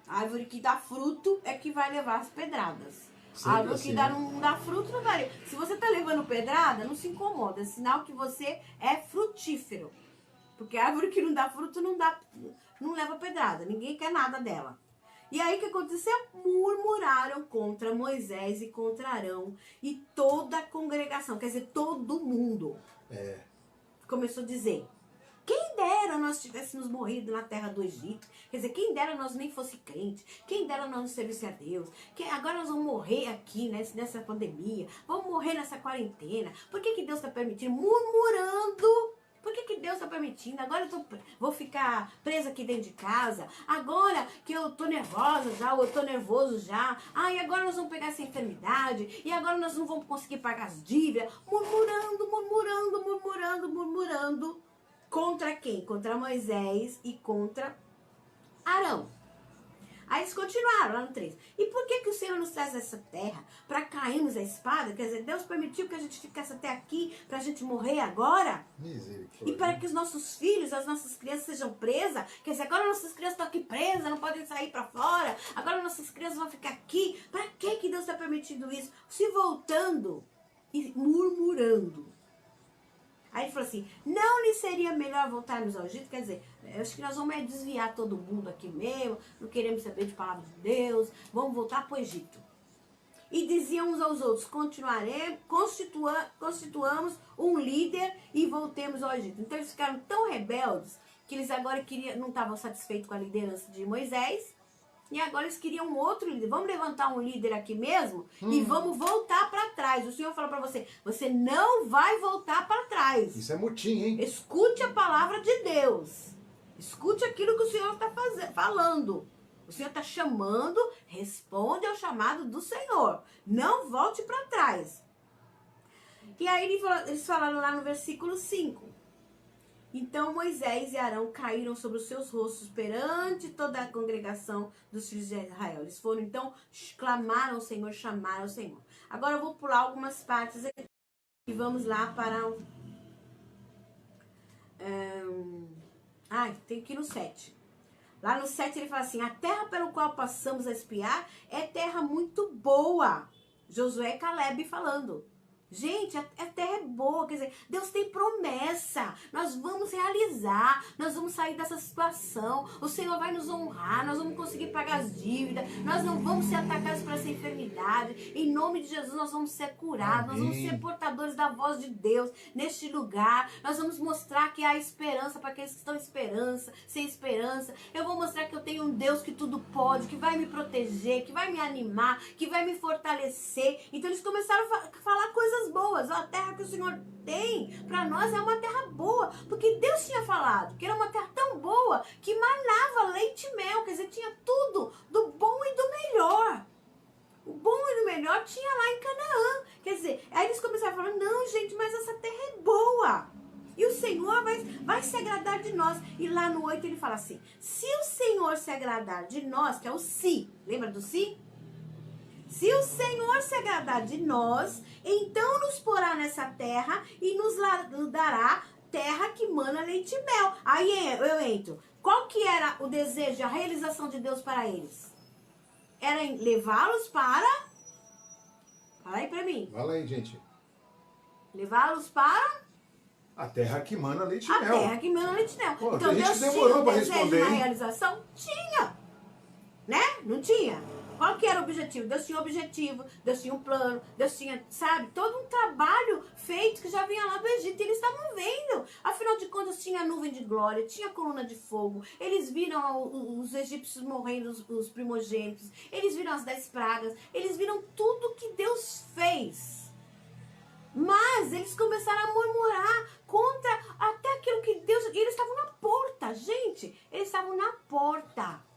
A árvore que dá fruto é que vai levar as pedradas. Sempre A árvore assim, que dá, né? não dá fruto não vai. Se você tá levando pedrada, não se incomoda. É sinal que você é frutífero. Porque a árvore que não dá fruto não leva pedrada. Ninguém quer nada dela. E aí o que aconteceu? Murmuraram contra Moisés e contra Arão. E toda a congregação, quer dizer, todo mundo começou a dizer: quem dera nós tivéssemos morrido na terra do Egito. Quer dizer, quem dera nós nem fosse crente. Quem dera nós não servisse a Deus. Agora nós vamos morrer aqui nessa pandemia. Vamos morrer nessa quarentena. Por que Deus está permitindo? Murmurando. Por que Deus está permitindo? Agora eu vou ficar presa aqui dentro de casa. Agora que eu tô nervosa já, ou eu tô nervoso já. E agora nós vamos pegar essa enfermidade. E agora nós não vamos conseguir pagar as dívidas. Murmurando. Contra quem? Contra Moisés e contra Arão. Aí eles continuaram lá no 3. E por que o Senhor nos traz essa terra? Para cairmos a espada? Quer dizer, Deus permitiu que a gente ficasse até aqui para a gente morrer agora? Misericórdia. E para que os nossos filhos, as nossas crianças sejam presas? Quer dizer, agora nossas crianças estão aqui presas, não podem sair para fora. Agora nossas crianças vão ficar aqui. Para que Deus está permitindo isso? Se voltando e murmurando. Aí ele falou assim: não lhe seria melhor voltarmos ao Egito? Quer dizer, eu acho que nós vamos desviar todo mundo aqui mesmo, não queremos saber de palavra de Deus, vamos voltar para o Egito. E diziam uns aos outros: constituamos um líder e voltemos ao Egito. Então eles ficaram tão rebeldes que eles agora não estavam satisfeitos com a liderança de Moisés. E agora eles queriam um outro líder. Vamos levantar um líder aqui mesmo e vamos voltar para trás. O Senhor falou para você: você não vai voltar para trás. Isso é motim, hein? Escute a palavra de Deus. Escute aquilo que o Senhor está falando. O Senhor está chamando, responde ao chamado do Senhor. Não volte para trás. E aí eles falaram lá no versículo 5. Então Moisés e Arão caíram sobre os seus rostos perante toda a congregação dos filhos de Israel. Eles foram, então, clamaram ao Senhor, chamaram ao Senhor. Agora eu vou pular algumas partes aqui e vamos lá para... tem que ir no 7. Lá no 7 ele fala assim: a terra pelo qual passamos a espiar é terra muito boa. Josué e Caleb falando. Gente, a terra é boa, quer dizer, Deus tem promessa, nós vamos realizar, nós vamos sair dessa situação, o Senhor vai nos honrar, nós vamos conseguir pagar as dívidas, nós não vamos ser atacados por essa enfermidade, em nome de Jesus nós vamos ser curados, nós vamos ser portadores da voz de Deus neste lugar, nós vamos mostrar que há esperança para aqueles que estão sem esperança, eu vou mostrar que eu tenho um Deus que tudo pode, que vai me proteger, que vai me animar, que vai me fortalecer. Então eles começaram a falar coisas boas. A terra que o Senhor tem para nós é uma terra boa, porque Deus tinha falado que era uma terra tão boa que manava leite e mel, quer dizer, tinha tudo do bom e do melhor. O bom e do melhor tinha lá em Canaã. Quer dizer, aí eles começaram a falar: não, gente, mas essa terra é boa e o Senhor vai se agradar de nós. E lá no 8 ele fala assim: se o Senhor se agradar de nós, que é o se, lembra do se? Se o Senhor se agradar de nós, então nos porá nessa terra e nos dará terra que mana leite e mel. Aí eu entro. Qual que era o desejo, a realização de Deus para eles? Era levá-los para... Fala aí pra mim. Fala aí, gente. Levá-los para... A terra que mana leite e A mel. terra que mana leite e mel. Pô, Então tem gente Deus que demorou tinha um pra desejo responder, na hein? realização? Tinha. Né? Não tinha? Qual que era o objetivo? Deus tinha um objetivo, Deus tinha um plano, Deus tinha, sabe, todo um trabalho feito que já vinha lá do Egito e eles estavam vendo. Afinal de contas, tinha nuvem de glória, tinha coluna de fogo, eles viram os egípcios morrendo, os primogênitos, eles viram as 10 pragas, eles viram tudo que Deus fez. Mas eles começaram a murmurar contra até aquilo que Deus... E eles estavam na porta, gente, eles estavam na porta.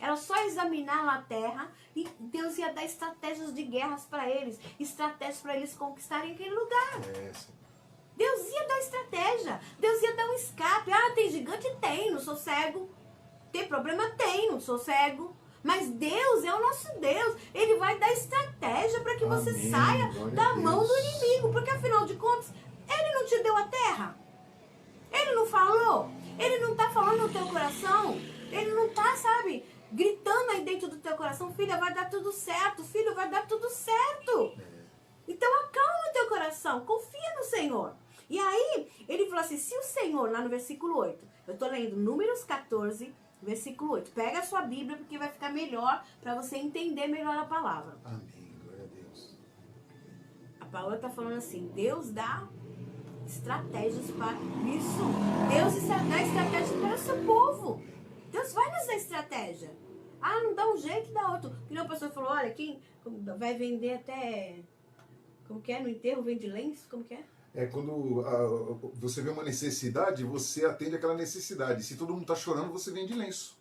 Era só examinar lá a terra e Deus ia dar estratégias de guerras para eles. Estratégias para eles conquistarem aquele lugar. Deus ia dar estratégia. Deus ia dar um escape. Ah, tem gigante? Tem, não sou cego. Tem problema? Tem, não sou cego. Mas Deus é o nosso Deus. Ele vai dar estratégia para que você saia da mão do inimigo. Porque afinal de contas, Ele não te deu a terra. Ele não falou. Ele não está falando no teu coração. Ele não está, sabe... gritando aí dentro do teu coração, filha, vai dar tudo certo, filho, vai dar tudo certo. Então acalma o teu coração, confia no Senhor. E aí, ele falou assim, se o Senhor, lá no versículo 8, eu tô lendo Números 14, versículo 8, pega a sua Bíblia, porque vai ficar melhor, para você entender melhor a palavra. Amém, glória a Deus. A Paula tá falando assim, Deus dá estratégias para isso. Deus dá estratégias para o seu povo. Deus vai nos dar estratégia. Ah, não dá um jeito, dá outro. Que nem a pessoa falou, olha, quem vai vender até... Como que é? No enterro vende lenço? Como que é? É quando você vê uma necessidade, você atende aquela necessidade. Se todo mundo está chorando, você vende lenço.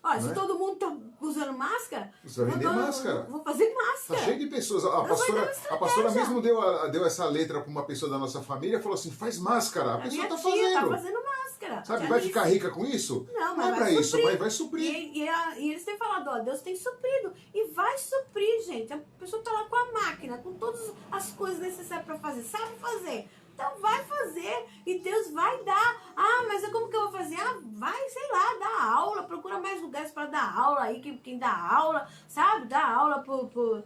Olha, Não se é? todo mundo tá usando máscara... Você vai vender máscara. Vou fazer Tá máscara. cheio de pessoas. A pastora mesmo deu essa letra para uma pessoa da nossa família e falou assim, faz máscara. A pessoa minha está tia fazendo. tá fazendo máscara. Sabe, Já vai disse. ficar rica com isso? Não, Não mas é pra vai isso, suprir. mas vai suprir. E eles têm falado, ó, Deus tem suprido. E vai suprir, gente. A pessoa tá lá com a máquina, com todas as coisas necessárias para fazer. Sabe fazer. Então vai fazer. E Deus vai dar. Ah, mas como que eu vou fazer? Ah, vai, sei lá, dar aula. Procura mais lugares para dar aula aí. Quem dá aula, sabe? Dá aula por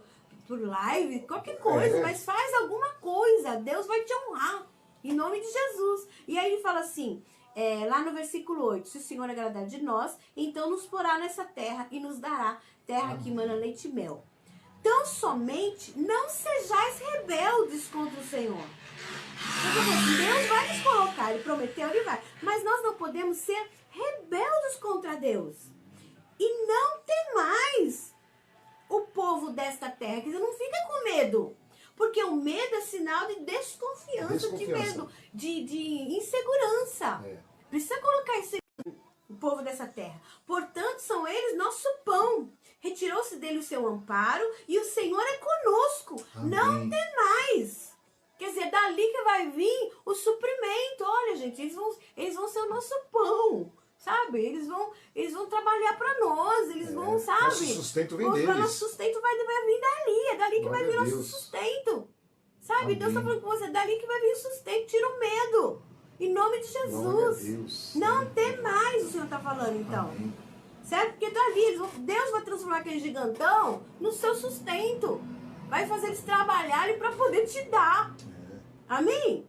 live, qualquer coisa. Mas faz alguma coisa. Deus vai te honrar. Em nome de Jesus. E aí ele fala assim... lá no versículo 8, se o Senhor agradar de nós, então nos porá nessa terra e nos dará terra que mana leite e mel. Tão somente não sejais rebeldes contra o Senhor. Deus vai nos colocar, Ele prometeu, Ele vai. Mas nós não podemos ser rebeldes contra Deus. E não temais o povo desta terra. Quer dizer, não fica com medo. Porque o medo é sinal de desconfiança. De medo, de insegurança. Precisa colocar esse o povo dessa terra. Portanto, são eles nosso pão. Retirou-se dele o seu amparo e o Senhor é conosco. Amém. Não temais. Quer dizer, dali que vai vir o suprimento. Olha, gente, eles vão ser o nosso pão. Sabe? Eles vão trabalhar para nós, eles vão, sabe? Nosso sustento vem deles. Nosso sustento vai vir dali, é dali que vai vir nosso sustento. Sabe? Amém. Deus está falando com você, é dali que vai vir o sustento, tira o medo. Em nome de Jesus. Não tem mais, o Senhor está falando então. Amém. Certo? Porque dali, Deus vai transformar aquele gigantão no seu sustento. Vai fazer eles trabalharem para poder te dar. Amém?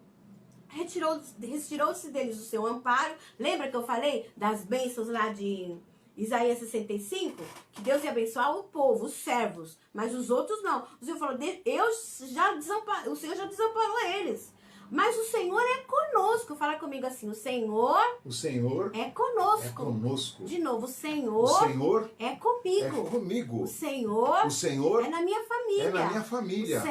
Retirou-se deles o seu amparo. Lembra que eu falei das bênçãos lá de Isaías 65? Que Deus ia abençoar o povo, os servos, mas os outros não. O Senhor falou, o Senhor já desamparou eles. Mas o Senhor é conosco. Fala comigo assim, o Senhor é conosco. É conosco. De novo, o Senhor é comigo. É comigo. O Senhor é na minha família. É na minha família.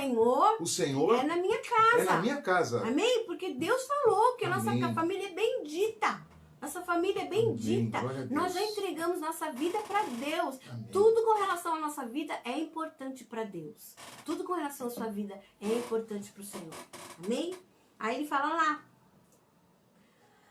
O Senhor é na minha casa. É na minha casa. Amém? Porque Deus falou que a nossa família é bendita. Nossa família é bendita. Nós já entregamos nossa vida para Deus. Amém. Tudo com relação à nossa vida é importante para Deus. Tudo com relação à sua vida é importante para o Senhor. Amém? Aí ele fala lá.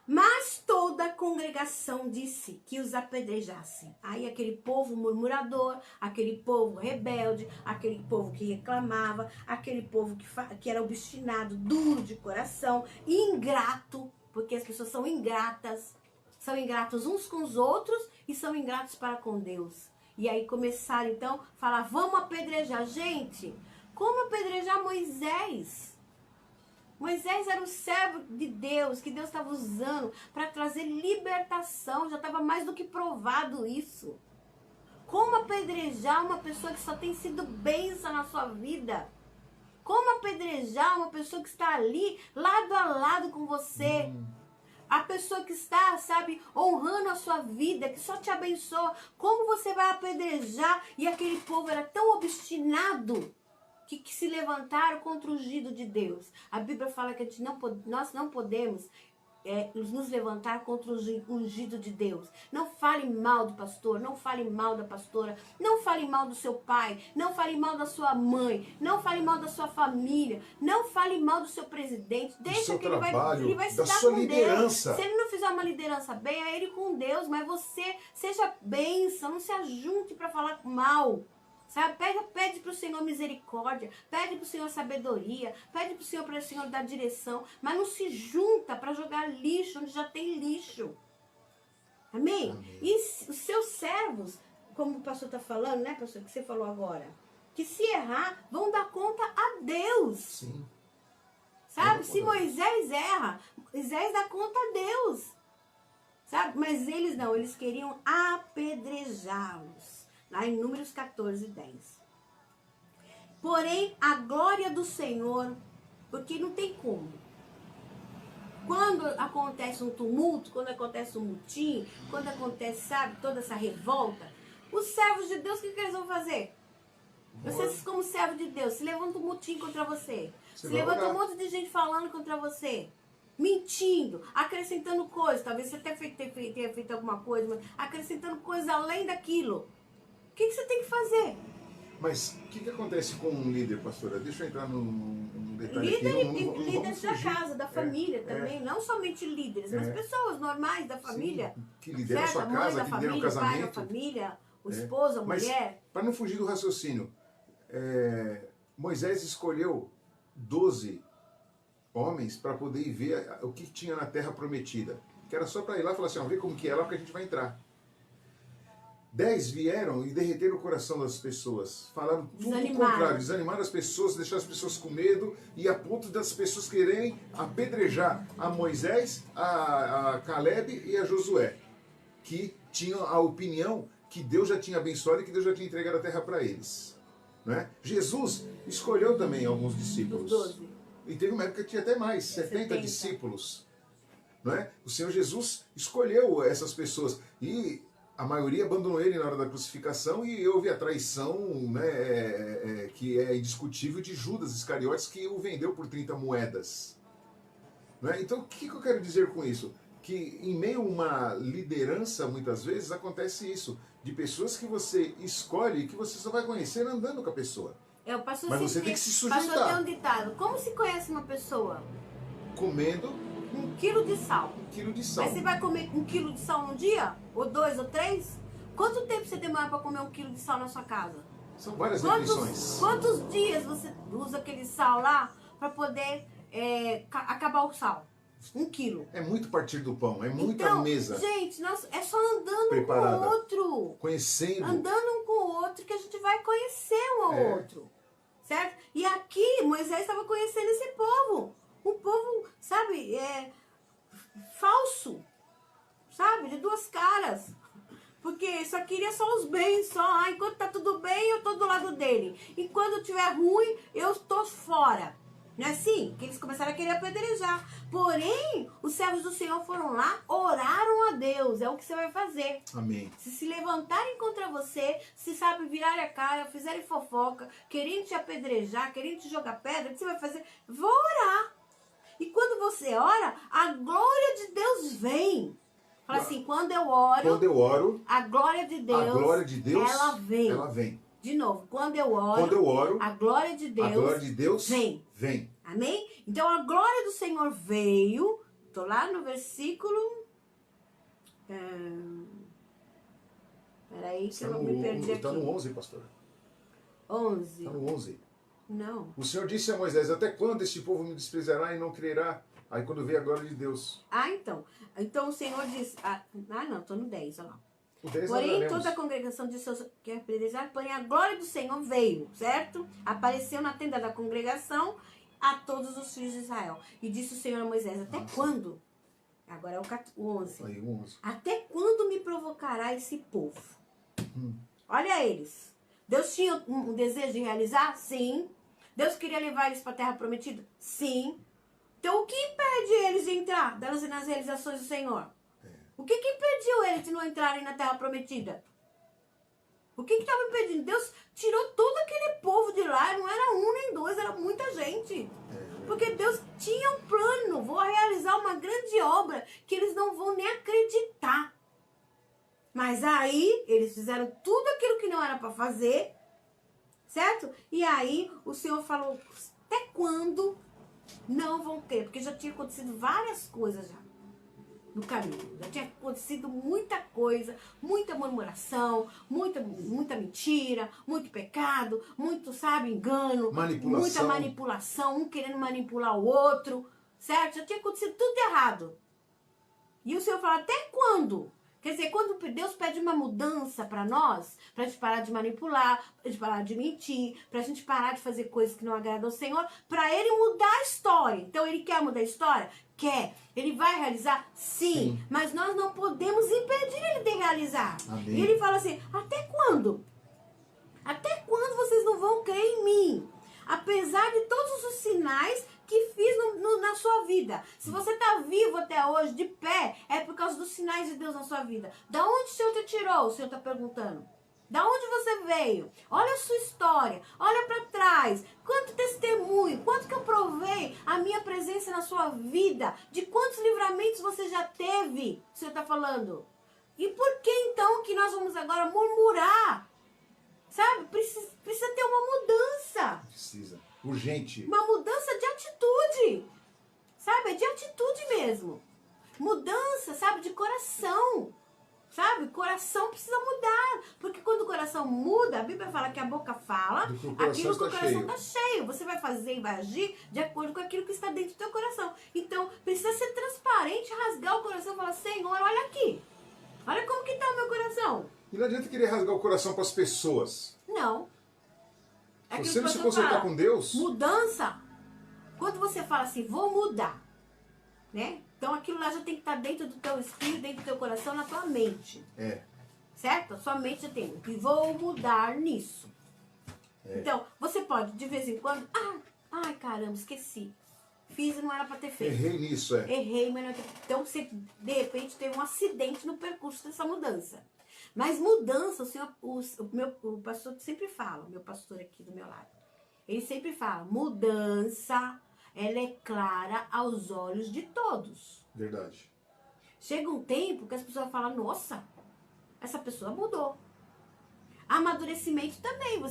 Mas toda a congregação disse que os apedrejassem. Aí aquele povo murmurador, aquele povo rebelde, aquele povo que reclamava, aquele povo que era obstinado, duro de coração, ingrato, porque as pessoas são ingratas, São ingratos uns com os outros e são ingratos para com Deus. E aí começaram então a falar, vamos apedrejar. Gente, como apedrejar Moisés? Moisés era o servo de Deus, que Deus estava usando para trazer libertação. Já estava mais do que provado isso. Como apedrejar uma pessoa que só tem sido bênção na sua vida? Como apedrejar uma pessoa que está ali, lado a lado com você? A pessoa que está, sabe, honrando a sua vida, que só te abençoa. Como você vai apedrejar? E aquele povo era tão obstinado que se levantaram contra o ungido de Deus. A Bíblia fala que nós não podemos nos levantar contra o ungido de Deus. Não fale mal do pastor, não fale mal da pastora, não fale mal do seu pai, não fale mal da sua mãe, não fale mal da sua família, não fale mal do seu presidente. Deixa que ele vai se dar com Deus. Se ele não fizer uma liderança bem, é ele com Deus, mas você seja bênção, não se ajunte para falar mal. Sabe? Pede para o Senhor misericórdia, pede para o Senhor sabedoria, pede para o Senhor dar direção, mas não se junta para jogar lixo onde já tem lixo. Amém? Amém? E os seus servos, como o pastor está falando, né, pastor, que você falou agora, que se errar, vão dar conta a Deus. Sim. Sabe? Se Moisés erra, Moisés dá conta a Deus. Sabe? Mas eles não, eles queriam apedrejá-los. Lá em Números 14, 10. Porém, a glória do Senhor, porque não tem como. Quando acontece um tumulto, quando acontece um mutim, quando acontece, sabe, toda essa revolta, os servos de Deus, o que eles vão fazer? Vocês, como servo de Deus, se levanta um mutim contra você. Se levanta um monte de gente falando contra você. Mentindo, acrescentando coisas. Talvez você tenha feito alguma coisa, mas acrescentando coisas além daquilo. O que você tem que fazer? Mas o que acontece com um líder, pastora? Deixa eu entrar num detalhe líderes da casa, da família também. Não somente líderes, mas pessoas normais da família. Sim, que lideram a sua casa, que lideram o casamento. O pai da família, o esposo, a mulher. Para não fugir do raciocínio, Moisés escolheu 12 homens para poder ir ver o que tinha na terra prometida. Que era só para ir lá e falar assim, vamos ver como que é lá, porque a gente vai entrar. 10 vieram e derreteram o coração das pessoas. Falaram tudo o contrário. Desanimaram as pessoas, deixaram as pessoas com medo. E a ponto das pessoas quererem apedrejar a Moisés, a Caleb e a Josué. Que tinham a opinião que Deus já tinha abençoado e que Deus já tinha entregado a terra para eles. Né? Jesus escolheu também alguns discípulos. 12. E teve uma época que tinha até mais, 70 discípulos. Não é? O Senhor Jesus escolheu essas pessoas. E a maioria abandonou ele na hora da crucificação e houve a traição, né, que é indiscutível, de Judas Iscariotes, que o vendeu por 30 moedas. Né? Então, o que eu quero dizer com isso? Que em meio a uma liderança, muitas vezes, acontece isso. De pessoas que você escolhe e que você só vai conhecer andando com a pessoa. Mas você tem que se sujeitar. Pastor, tem um ditado. Como se conhece uma pessoa? Comendo 1 quilo de sal. 1 quilo de sal. Mas você vai comer 1 quilo de sal num dia? Ou 2 ou 3? Quanto tempo você demora para comer 1 quilo de sal na sua casa? São várias refeições. Quantos dias você usa aquele sal lá para poder acabar o sal? 1 quilo. É muito partir do pão, é muita mesa. Gente, é só andando preparada, um com o outro. Conhecendo. Andando um com o outro que a gente vai conhecer um ao outro. Certo? E aqui Moisés estava conhecendo esse povo. Um povo, sabe, falso. Sabe? De duas caras. Porque só queria só os bens, só. Enquanto tá tudo bem, eu tô do lado dele. E quando tiver ruim, eu tô fora. Não é assim? Que eles começaram a querer apedrejar. Porém, os servos do Senhor foram lá, oraram a Deus. É o que você vai fazer. Amém. Se levantarem contra você, se sabe, virarem a cara, fizerem fofoca, querendo te apedrejar, querendo te jogar pedra, o que você vai fazer? Vou orar. E quando você ora, a glória de Deus vem. Fala assim, quando eu oro, a glória de Deus, ela vem. De novo, quando eu oro, a glória de Deus, vem. Amém? Então a glória do Senhor veio. Estou lá no versículo. Peraí, que eu não me perdi aqui. Está no 11, pastora. 11. Está no 11. Não. O Senhor disse a Moisés, até quando este povo me desprezará e não crerá Aí quando veio a glória de Deus. Então. Então o Senhor diz... não, estou no 10, olha lá. O 10 Porém, toda a congregação de seus que é predestinado, porém a glória do Senhor veio, certo? Apareceu na tenda da congregação a todos os filhos de Israel. E disse o Senhor a Moisés, até quando? Agora é o 11. Aí, 11. Até quando me provocará esse povo? Olha eles. Deus tinha um desejo de realizar? Sim. Deus queria levar eles para a terra prometida? Sim. Então o que impede eles de entrar nas realizações do Senhor? O que impediu eles de não entrarem na terra prometida? O que estava impedindo? Deus tirou todo aquele povo de lá, não era um nem dois, era muita gente. Porque Deus tinha um plano, vou realizar uma grande obra que eles não vão nem acreditar. Mas aí, eles fizeram tudo aquilo que não era para fazer, certo? E aí, o Senhor falou, até quando não vão crer? Porque já tinha acontecido várias coisas já no caminho. Já tinha acontecido muita coisa, muita murmuração, muita mentira, muito pecado, muito, sabe, engano, muita manipulação, um querendo manipular o outro, certo? Já tinha acontecido tudo errado. E o Senhor fala, até quando? Quer dizer, quando Deus pede uma mudança para nós, para a gente parar de manipular, para a gente parar de mentir, para a gente parar de fazer coisas que não agradam ao Senhor, para Ele mudar a história. Então, Ele quer mudar a história? Quer. Ele vai realizar? Sim. Mas nós não podemos impedir Ele de realizar. Amém. E Ele fala assim, até quando? Até quando vocês não vão crer em mim? Apesar de todos os sinais que fiz na sua vida. Se você está vivo até hoje, de pé, é por causa dos sinais de Deus na sua vida. Da onde o Senhor te tirou? O Senhor está perguntando. Da onde você veio? Olha a sua história. Olha para trás. Quanto testemunho. Quanto que eu provei a minha presença na sua vida. De quantos livramentos você já teve. O Senhor está falando. E por que então que nós vamos agora murmurar? Sabe? Precisa ter uma mudança. Precisa. Urgente. Uma mudança de atitude. Sabe? É de atitude mesmo. Mudança, sabe? De coração. Sabe? O coração precisa mudar. Porque quando o coração muda, a Bíblia fala que a boca fala aquilo que o coração está cheio. Você vai fazer e vai agir de acordo com aquilo que está dentro do teu coração. Então, precisa ser transparente, rasgar o coração e falar, Senhor, olha aqui. Olha como que está o meu coração. E não adianta querer rasgar o coração para as pessoas. Não. Se você não se consertar com Deus... Mudança. Quando você fala assim, vou mudar. Né? Então aquilo lá já tem que estar dentro do teu espírito, dentro do teu coração, na tua mente. Certo? A sua mente já tem. E vou mudar nisso. Então, você pode, de vez em quando... ai, caramba, esqueci. Fiz e não era para ter feito. Errei nisso, Errei, mas não era... Então, você, de repente, teve um acidente no percurso dessa mudança. Mas mudança, o Senhor, o pastor sempre fala, o meu pastor aqui do meu lado, ele sempre fala, mudança, ela é clara aos olhos de todos. Verdade. Chega um tempo que as pessoas falam, nossa, essa pessoa mudou. Amadurecimento também,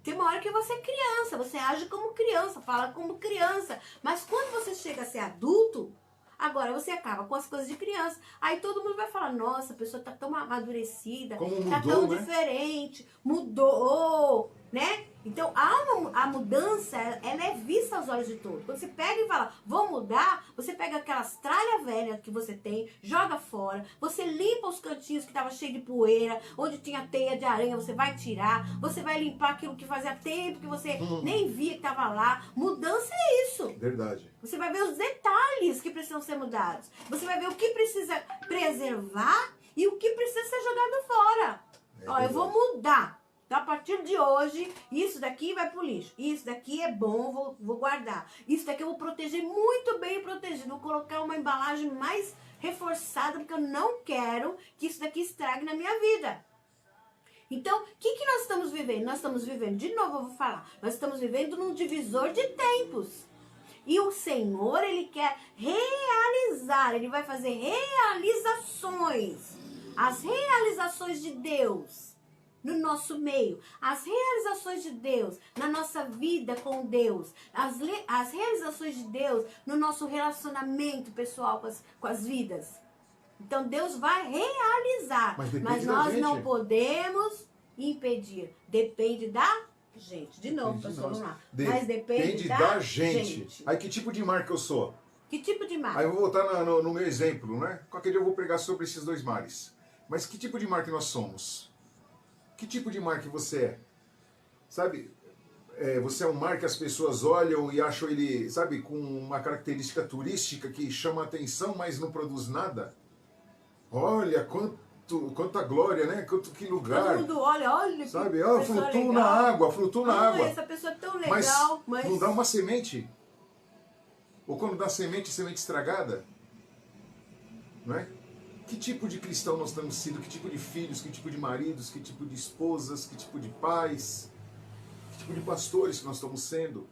tem uma hora que você é criança, você age como criança, fala como criança, mas quando você chega a ser adulto, agora você acaba com as coisas de criança. Aí todo mundo vai falar, nossa, a pessoa tá tão amadurecida, tá tão diferente, mudou, né? Então a mudança, ela é vista aos olhos de todos. Quando você pega e fala, vou mudar, você pega aquelas tralhas velhas que você tem, joga fora, você limpa os cantinhos que tava cheio de poeira, onde tinha teia de aranha, você vai tirar, você vai limpar aquilo que fazia tempo que você nem via que tava lá. Mudança é isso. Verdade. Você vai ver os detalhes que precisam ser mudados. Você vai ver o que precisa preservar e o que precisa ser jogado fora. Eu vou mudar. Então, a partir de hoje, isso daqui vai pro lixo. Isso daqui é bom, vou guardar. Isso daqui eu vou proteger muito bem protegido. Vou colocar uma embalagem mais reforçada, porque eu não quero que isso daqui estrague na minha vida. Então, o que nós estamos vivendo? Nós estamos vivendo, de novo eu vou falar, nós estamos vivendo num divisor de tempos. E o Senhor, Ele quer realizar, Ele vai fazer realizações. As realizações de Deus no nosso meio, as realizações de Deus na nossa vida com Deus, as realizações de Deus no nosso relacionamento pessoal com as vidas. Então Deus vai realizar, mas nós não podemos impedir. Depende da gente. De novo, pastor, vamos lá. Mas depende da gente. Aí que tipo de marca eu sou? Que tipo de mar? Aí eu vou voltar no meu exemplo, né? Qualquer dia eu vou pregar sobre esses dois mares. Mas que tipo de mar que nós somos? Que tipo de mar que você é? Sabe, você é um mar que as pessoas olham e acham ele, sabe, com uma característica turística que chama a atenção, mas não produz nada? Olha, quanta glória, né? Que lugar. Todo mundo olha, sabe? que Oh, pessoa flutua legal. na água, flutua na água. Essa pessoa é tão legal, mas não dá uma semente? Ou quando dá semente estragada? Não é? Que tipo de cristão nós temos sido? Que tipo de filhos? Que tipo de maridos? Que tipo de esposas? Que tipo de pais? Que tipo de pastores que nós estamos sendo?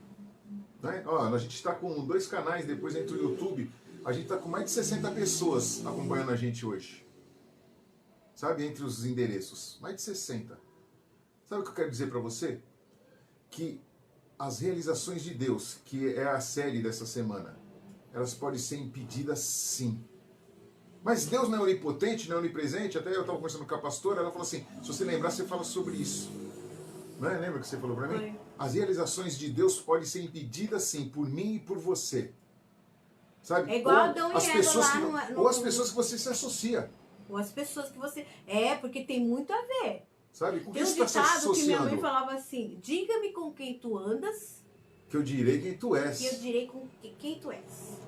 Né? Ó, a gente está com 2 canais, depois entra o YouTube. A gente está com mais de 60 pessoas acompanhando a gente hoje. Sabe, entre os endereços. Mais de 60. Sabe o que eu quero dizer para você? Que as realizações de Deus, que é a série dessa semana, elas podem ser impedidas sim. Mas Deus não é onipotente, não é onipresente. Até eu estava conversando com a pastora, ela falou assim, se você lembrar, você fala sobre isso. Não é? Lembra que você falou para mim? As realizações de Deus podem ser impedidas sim, por mim e por você. Sabe? é igual Adão e Eva lá ou as pessoas que você se associa. Ou as pessoas que você... porque tem muito a ver. Sabe? Com Tem que um você está se ditado que minha associando? mãe falava assim, diga-me com quem tu andas, Que eu direi quem tu és. que eu direi com quem tu és.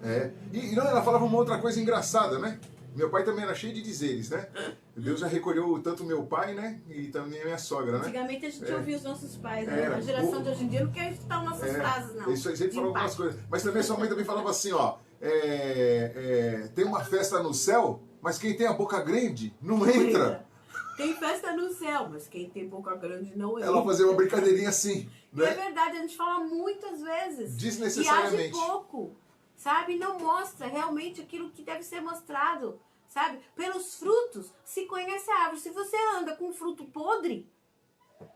E não, ela falava uma outra coisa engraçada, né? Meu pai também era cheio de dizeres, né? Deus já recolheu tanto meu pai, né? E também a minha sogra, né? Antigamente a gente ouvia os nossos pais, né? Era. A geração de hoje em dia não quer escutar nossas frases, não. Isso aí sempre De falava algumas coisas. Mas também sua mãe também falava assim, ó. Tem uma festa no céu, mas quem tem a boca grande não entra. Tem festa no céu, mas quem tem boca grande não entra. Ela fazia uma brincadeirinha assim, E é né? verdade, a gente fala muitas vezes. Desnecessariamente. E age pouco, sabe? Não mostra realmente aquilo que deve ser mostrado, sabe? Pelos frutos se conhece a árvore. Se você anda com fruto podre, o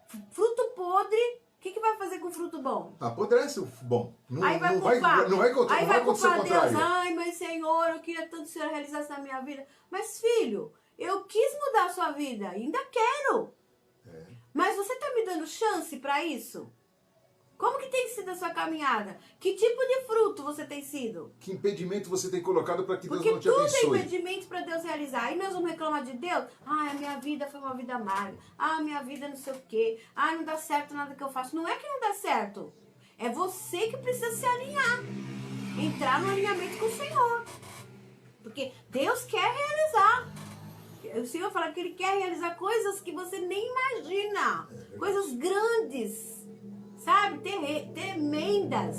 que vai fazer com fruto bom? Apodrece o bom. Aí vai não culpar. vai Aí vai acontecer o culpar Deus. contrário. Ai, mas Senhor, eu queria tanto que o Senhor realizasse na minha vida. Mas filho, eu quis mudar a sua vida, ainda quero. Mas você está me dando chance para isso? Como que tem sido a sua caminhada? Que tipo de fruto você tem sido? Que impedimento você tem colocado para que Deus Porque não te tudo é abençoe? impedimento para Deus realizar. Aí nós vamos reclamar de Deus. Ah, a minha vida foi uma vida amarga. Ah, a minha vida não sei o quê. Ah, não dá certo nada que eu faço. Não é que não dá certo. É você que precisa se alinhar. Entrar no alinhamento com o Senhor. Porque Deus quer realizar. O Senhor fala que Ele quer realizar coisas que você nem imagina. Coisas grandes. Sabe? Tremendas.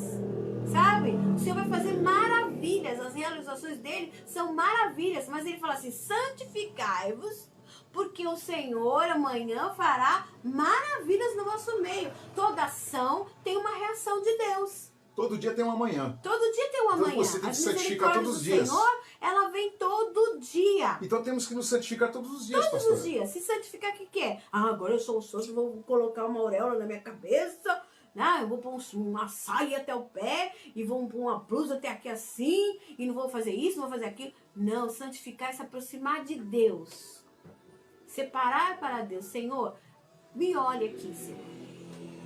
Sabe? O Senhor vai fazer maravilhas. As realizações dele são maravilhas. Mas ele fala assim, santificai-vos, porque o Senhor amanhã fará maravilhas no vosso meio. Toda ação tem uma reação de Deus. Todo dia tem uma manhã. Todo dia tem uma Então manhã. você tem que santificar todos os dias. Senhor, ela vem todo dia. Então temos que nos santificar todos os dias, Todos pastor. os dias. Se santificar, o que é? Ah, agora eu sou o santo, vou colocar uma auréola na minha cabeça, né? Eu vou pôr uma saia até o pé, e vou pôr uma blusa até aqui assim, e não vou fazer isso, não vou fazer aquilo. Não, santificar é se aproximar de Deus. Separar para Deus. Senhor, me olha aqui, Senhor.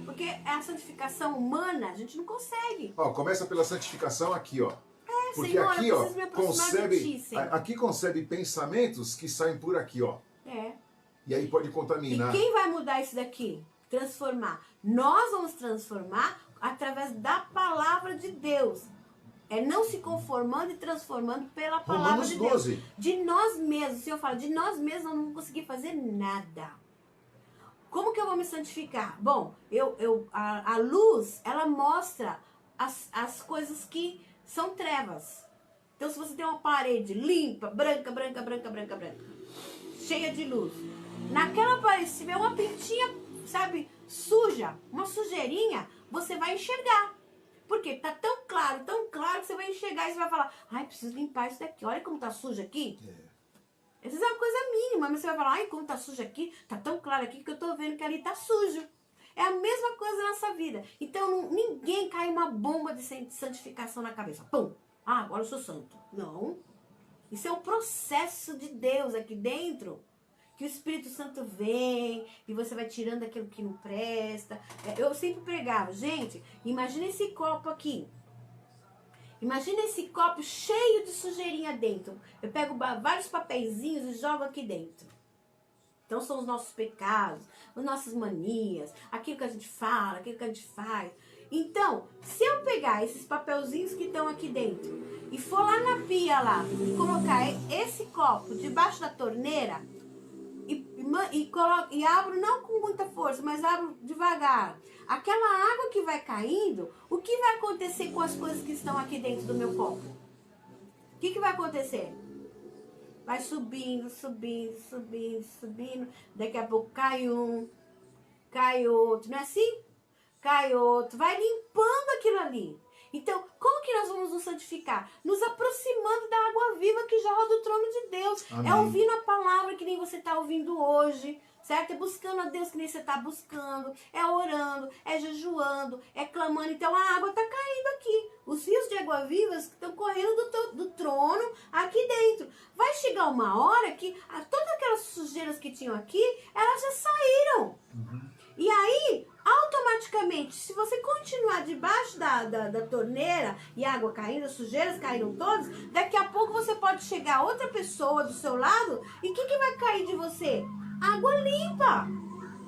Porque a santificação humana, a gente não consegue. Ó, começa pela santificação aqui, ó. Porque Senhor, aqui, eu ó, preciso me aproximar de ti, Senhor. aqui concebe pensamentos que saem por aqui, ó. E aí pode E contaminar. quem vai mudar isso daqui? Transformar. Nós vamos transformar através da palavra de Deus. É não se conformando e transformando pela palavra Romanos de 12. Deus. De nós mesmos. O Senhor fala, de nós mesmos nós não vamos conseguir fazer nada. Como que eu vou me santificar? Bom, a luz, ela mostra as coisas que são trevas. Então, se você tem uma parede limpa, branca, cheia de luz, naquela parede, se tiver uma pintinha, sabe, suja, uma sujeirinha, você vai enxergar. Porque tá tão claro que você vai enxergar e você vai falar, ai, preciso limpar isso daqui, olha como tá sujo aqui. Às vezes é uma coisa mínima, mas você vai falar, ai, como tá sujo aqui, tá tão claro aqui que eu tô vendo que ali tá sujo. É a mesma coisa na nossa vida. Então, ninguém cai uma bomba de santificação na cabeça. Pum! Ah, agora eu sou santo. Não. Isso é um processo de Deus aqui dentro. Que o Espírito Santo vem e você vai tirando aquilo que não presta. Eu sempre pregava, gente, imagina esse copo aqui. Imagina esse copo cheio de sujeirinha dentro. Eu pego vários papeizinhos e jogo aqui dentro. Então são os nossos pecados, as nossas manias, aquilo que a gente fala, aquilo que a gente faz. Então, se eu pegar esses papelzinhos que estão aqui dentro e for lá na pia lá e colocar esse copo debaixo da torneira e abro não com muita força, mas abro devagar. Aquela água que vai caindo, o que vai acontecer com as coisas que estão aqui dentro do meu copo? O que vai acontecer? Vai subindo, subindo, subindo, subindo. Daqui a pouco cai um, cai outro, não é assim? Cai outro, vai limpando aquilo ali. Então, como que nós vamos nos santificar? Nos aproximando da água viva que jorra do trono de Deus. Amém. É ouvindo a palavra que nem você está ouvindo hoje, certo? É buscando a Deus que nem você está buscando. É orando, é jejuando, é clamando. Então, a água está caindo aqui. Os rios de água viva estão correndo do trono aqui dentro. Vai chegar uma hora que todas aquelas sujeiras que tinham aqui, elas já saíram. E aí, automaticamente, se você continuar debaixo da torneira e a água caindo, as sujeiras caíram todas, daqui a pouco você pode chegar outra pessoa do seu lado e o que vai cair de você? Água limpa.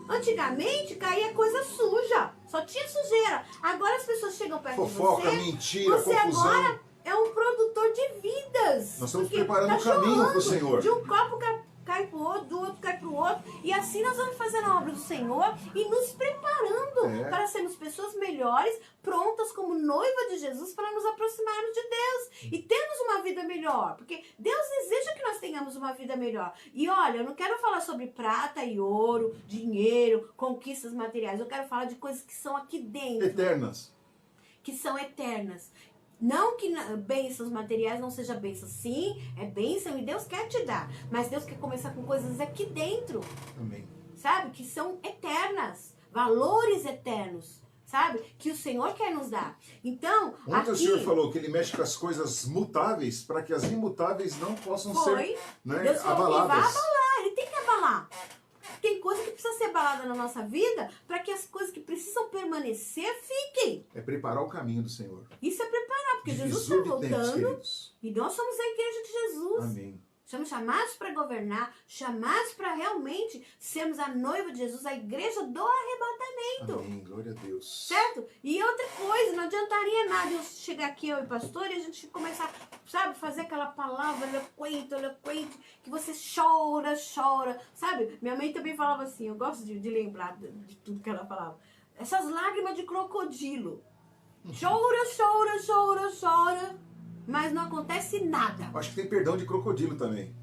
Antigamente caía coisa suja, só tinha sujeira. Agora as pessoas chegam perto Fofoca, de você. mentira, você confusão. agora é um produtor de vidas. Nós estamos Porque preparando tá o caminho para o jorrando. Senhor. De um copo cai pro outro, do outro cai pro outro. E assim nós vamos fazendo a obra do Senhor e nos preparando para sermos pessoas melhores, prontas como noiva de Jesus para nos aproximarmos de Deus. E termos uma vida melhor. Porque Deus deseja que nós tenhamos uma vida melhor. E olha, eu não quero falar sobre prata e ouro, dinheiro, conquistas materiais. Eu quero falar de coisas que são aqui dentro. Eternas. Que são eternas. Não que bênçãos materiais não sejam bênçãos. Sim, é bênção e Deus quer te dar. Mas Deus quer começar com coisas aqui dentro. Amém. Sabe? Que são eternas. Valores eternos. Sabe? Que o Senhor quer nos dar. Então, Ontem aqui, o Senhor falou que Ele mexe com as coisas mutáveis para que as imutáveis não possam ser Deus falou que vai abaladas. abalar. Ele tem que abalar. Tem coisa que precisa ser abalada na nossa vida para que as coisas que precisam permanecer fiquem. É preparar o caminho do Senhor. Isso é preparar, porque Jesus está Divisor de dentes, voltando queridos. e nós somos a igreja de Jesus. Amém. Somos chamados para governar, chamados para realmente sermos a noiva de Jesus, a igreja do arrebatamento. Amém. Glória a Deus. Certo? E outra coisa, não adiantaria nada eu chegar aqui, eu e o pastor, e a gente começar, sabe, fazer aquela palavra eloquente, que você chora, sabe? Minha mãe também falava assim, eu gosto de lembrar de tudo que ela falava. Essas lágrimas de crocodilo. Chora, mas não acontece nada. Acho que tem perdão de crocodilo também.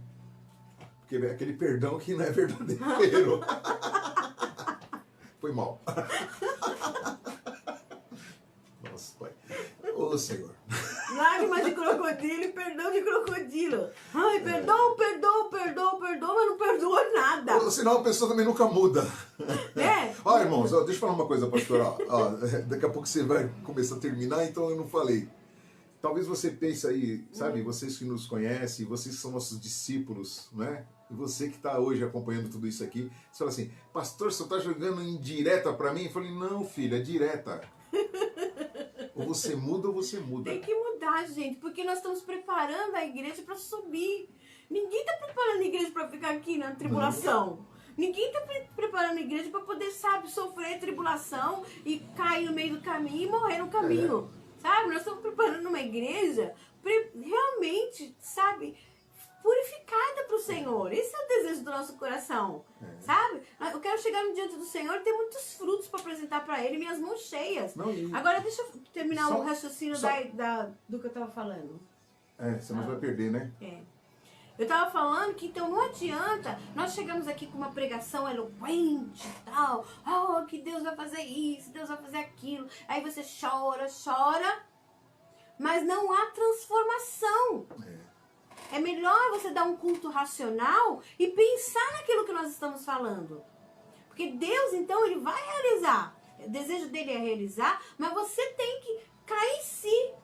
Porque é aquele perdão que não é verdadeiro. Foi mal. Nossa, pai. Ô, Senhor. Lágrimas de crocodilo e perdão de crocodilo. Ai, perdoa, mas não perdoa nada. Senão a pessoa também nunca muda. É? Ó, irmãos, deixa eu falar uma coisa, pastor. Ó, daqui a pouco você vai começar a terminar, então eu não falei. Talvez você pense aí, sabe, vocês que nos conhecem, vocês que são nossos discípulos, né? E você que está hoje acompanhando tudo isso aqui, você fala assim, pastor, você está jogando indireta para mim? Eu falei, não, filho, é direta. Ou você muda ou você muda. Tem que mudar, gente, porque nós estamos preparando a igreja para subir. Ninguém está preparando a igreja para ficar aqui na tribulação. Ninguém está preparando a igreja para poder, sabe, sofrer tribulação e cair no meio do caminho e morrer no caminho. Sabe? Nós estamos preparando uma igreja realmente, sabe, purificada para o Senhor. Esse é o desejo do nosso coração. Sabe? Eu quero chegar no diante do Senhor e ter muitos frutos para apresentar para Ele, minhas mãos cheias. Agora deixa eu terminar o raciocínio do que eu estava falando. Você não vai perder, né? Eu estava falando que então não adianta nós chegamos aqui com uma pregação eloquente e tal. Oh, que Deus vai fazer isso, Deus vai fazer aquilo. Aí você chora, mas não há transformação. É melhor você dar um culto racional e pensar naquilo que nós estamos falando. Porque Deus, então, Ele vai realizar. O desejo dele é realizar, mas você tem que cair em si.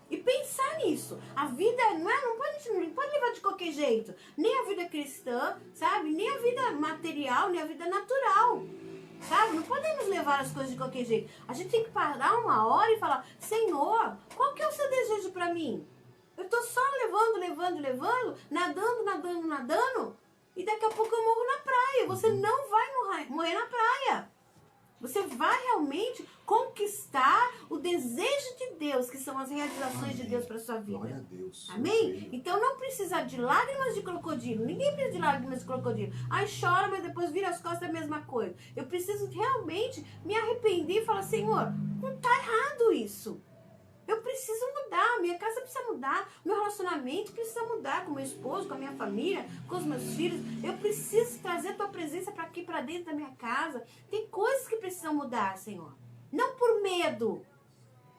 E pensar nisso. A vida não pode levar de qualquer jeito. Nem a vida cristã, sabe? Nem a vida material, nem a vida natural. Sabe? Não podemos levar as coisas de qualquer jeito. A gente tem que parar uma hora e falar, Senhor, qual que é o seu desejo para mim? Eu tô só levando, nadando, e daqui a pouco eu morro na praia. Você não vai morrer na praia. Você vai realmente conquistar o desejo de Deus, que são as realizações de Deus para sua vida. Glória a Deus. Amém? Então não precisa de lágrimas de crocodilo. Ninguém precisa de lágrimas de crocodilo. Aí chora, mas depois vira as costas, é a mesma coisa. Eu preciso realmente me arrepender e falar, Senhor, não está errado isso. Eu preciso mudar, minha casa precisa mudar, meu relacionamento precisa mudar com meu esposo, com a minha família, com os meus filhos. Eu preciso trazer a tua presença para aqui, para dentro da minha casa. Tem coisas que precisam mudar, Senhor. Não por medo,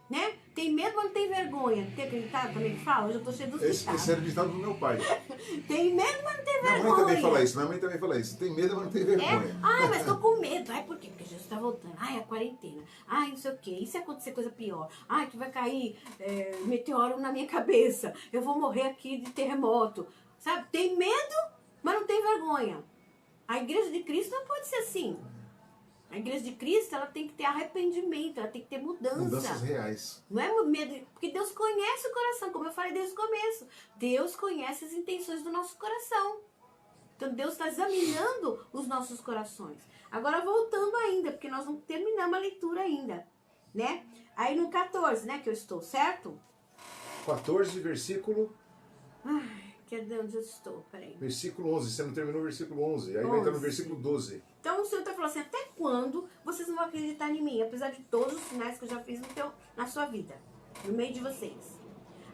né? Tem medo, mas não tem vergonha. Tem acreditado quando ele fala? Hoje eu tô cheio dos ditados. Esse era o ditado do meu pai. Tem medo, mas não tem vergonha. Minha mãe também fala isso. Minha mãe também fala isso. Tem medo, mas não tem vergonha. Ai, mas tô com medo. Ai, por quê? Porque Jesus tá voltando. Ai, a quarentena. Ai, não sei o quê. E se acontecer coisa pior? Ai, que vai cair meteoro na minha cabeça. Eu vou morrer aqui de terremoto. Sabe? Tem medo, mas não tem vergonha. A igreja de Cristo não pode ser assim. A igreja de Cristo, ela tem que ter arrependimento, ela tem que ter mudança. Mudanças reais. Não é medo, porque Deus conhece o coração, como eu falei desde o começo. Deus conhece as intenções do nosso coração. Então Deus está examinando os nossos corações. Agora voltando ainda, porque nós não terminamos a leitura ainda, né? Aí no 14, né, que eu estou, certo? 14, versículo... Ai, cadê onde eu estou? Peraí. Versículo 11. Você não terminou o versículo 11. Aí vai entrar no versículo 12. Então o Senhor está falando assim, até quando vocês não vão acreditar em mim? Apesar de todos os sinais que eu já fiz na sua vida, no meio de vocês.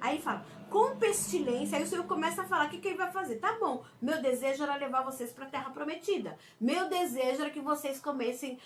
Aí ele fala, com pestilência, aí o Senhor começa a falar o que ele vai fazer. Tá bom, meu desejo era levar vocês para a terra prometida. Meu desejo era que vocês comessem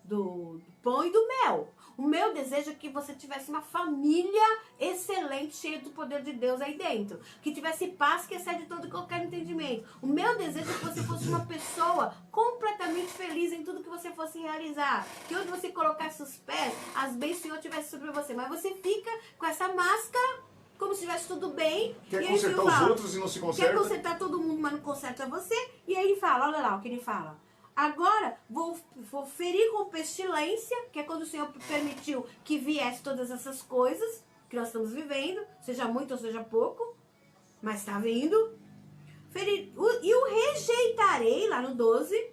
do pão e do mel. O meu desejo é que você tivesse uma família excelente, cheia do poder de Deus aí dentro. Que tivesse paz que excede todo e qualquer entendimento. O meu desejo é que você fosse uma pessoa completamente feliz em tudo que você fosse realizar. Que onde você colocasse os pés, as bênçãos do Senhor tivesse sobre você. Mas você fica com essa máscara, como se estivesse tudo bem. Quer consertar os outros e não se conserta? Quer consertar todo mundo, mas não conserta você. E aí ele fala, olha lá o que ele fala. Agora, vou ferir com pestilência, que é quando o Senhor permitiu que viesse todas essas coisas que nós estamos vivendo, seja muito ou seja pouco, mas está vindo. E o rejeitarei, lá no 12.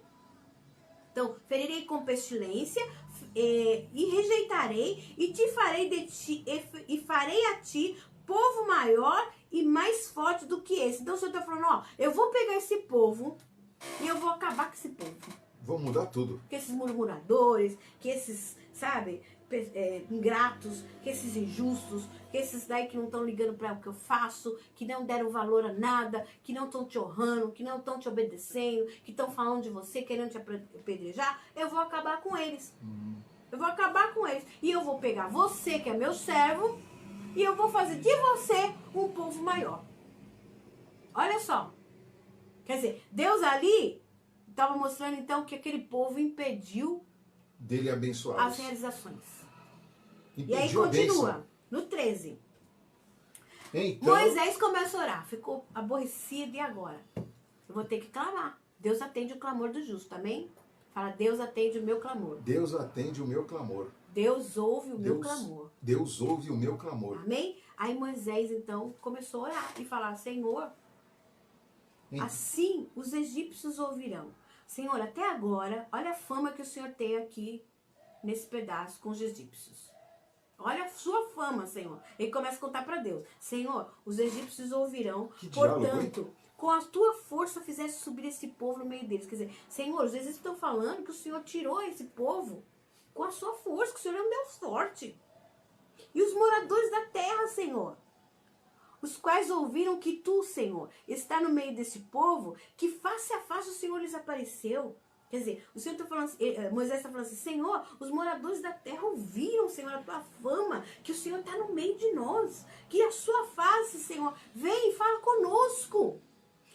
Então, ferirei com pestilência, e rejeitarei, e te farei de ti, e farei a ti povo maior e mais forte do que esse. Então o Senhor está falando, ó, eu vou pegar esse povo e eu vou acabar com esse povo. Vou mudar tudo. Que esses murmuradores, que esses, sabe, ingratos, que esses injustos, que esses daí que não estão ligando para o que eu faço, que não deram valor a nada, que não estão te honrando, que não estão te obedecendo, que estão falando de você, querendo te apedrejar, eu vou acabar com eles. Eu vou acabar com eles. E eu vou pegar você, que é meu servo, e eu vou fazer de você um povo maior. Olha só. Quer dizer, Deus ali estava mostrando então que aquele povo impediu dele abençoar as realizações. Impediu. E aí continua, no 13. Então, Moisés começa a orar, ficou aborrecido, e agora? Eu vou ter que clamar. Deus atende o clamor do justo, amém? Fala, Deus atende o meu clamor. Deus atende o meu clamor. Deus ouve o meu clamor. Deus ouve o meu clamor. Amém? Aí Moisés, então, começou a orar e falar, Senhor, assim os egípcios ouvirão. Senhor, até agora, olha a fama que o Senhor tem aqui nesse pedaço com os egípcios. Olha a sua fama, Senhor. Ele começa a contar para Deus. Senhor, os egípcios ouvirão, portanto, com a tua força fizeste subir esse povo no meio deles. Quer dizer, Senhor, os egípcios estão falando que o Senhor tirou esse povo com a sua força, que o Senhor é um Deus forte. E os moradores da terra, Senhor, os quais ouviram que tu, Senhor, está no meio desse povo, que face a face o Senhor lhes apareceu. Quer dizer, o Senhor está falando, Moisés está falando assim, Senhor, os moradores da terra ouviram, Senhor, a tua fama, que o Senhor está no meio de nós, que a sua face, Senhor, vem e fala conosco.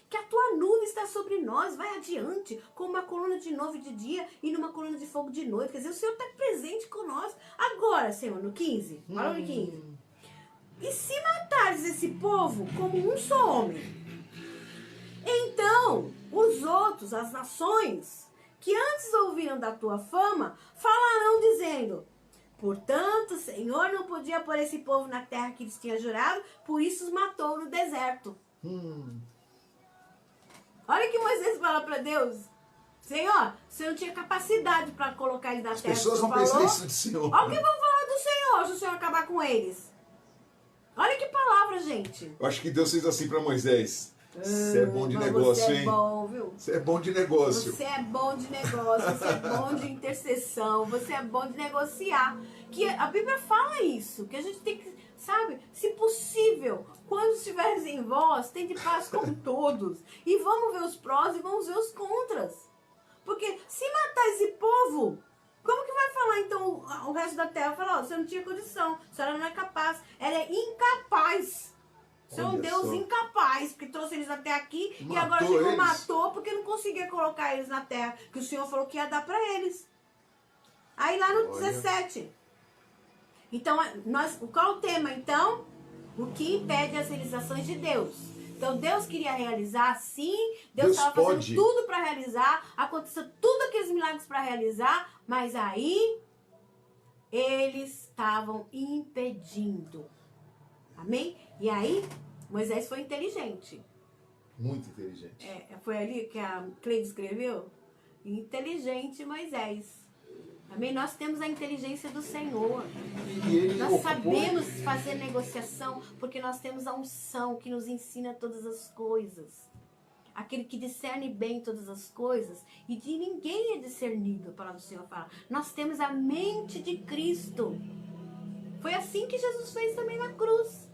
Que a tua nuvem está sobre nós, vai adiante, com uma coluna de nuvem de dia e numa coluna de fogo de noite. Quer dizer, o Senhor está presente conosco. Agora, Senhor, no 15, fala no 15. E se matares esse povo como um só homem, então os outros, as nações que antes ouviram da tua fama, falarão dizendo: portanto, o Senhor não podia pôr esse povo na terra que lhes tinha jurado, por isso os matou no deserto. Olha que Moisés fala para Deus: Senhor, você não tinha capacidade para colocar eles na terra. As pessoas vão pensar isso do Senhor. Olha o que vão falar do Senhor se o Senhor acabar com eles. Olha que palavra, gente. Eu acho que Deus fez assim para Moisés. Você é bom de negócio, hein? Você é bom, viu? Você é bom de negócio. Você é bom de negócio, você é bom de intercessão, você é bom de negociar. Que a Bíblia fala isso, que a gente tem que, sabe, se possível, quando estiveres em vós, tende paz com todos. E vamos ver os prós e vamos ver os contras. Porque se matar esse povo, como que vai falar então o resto da terra? Falar, você não tinha condição, a senhora não é capaz. Ela é incapaz. Você é um Deus incapaz, que trouxe eles até aqui e agora chegou e matou porque não conseguia colocar eles na terra, que o Senhor falou que ia dar para eles. Aí lá no 17. Então, qual o tema então? O que impede as realizações de Deus. Então Deus queria realizar, sim, Deus estava fazendo tudo para realizar, aconteceu tudo aqueles milagres para realizar, mas aí eles estavam impedindo. Amém? E aí, Moisés foi inteligente. Muito inteligente. Foi ali que a Cleide escreveu? Inteligente Moisés. Amém? Nós temos a inteligência do Senhor. Nós sabemos fazer negociação porque nós temos a unção que nos ensina todas as coisas. Aquele que discerne bem todas as coisas e de ninguém é discernido, a palavra do Senhor fala. Nós temos a mente de Cristo. Foi assim que Jesus fez também na cruz.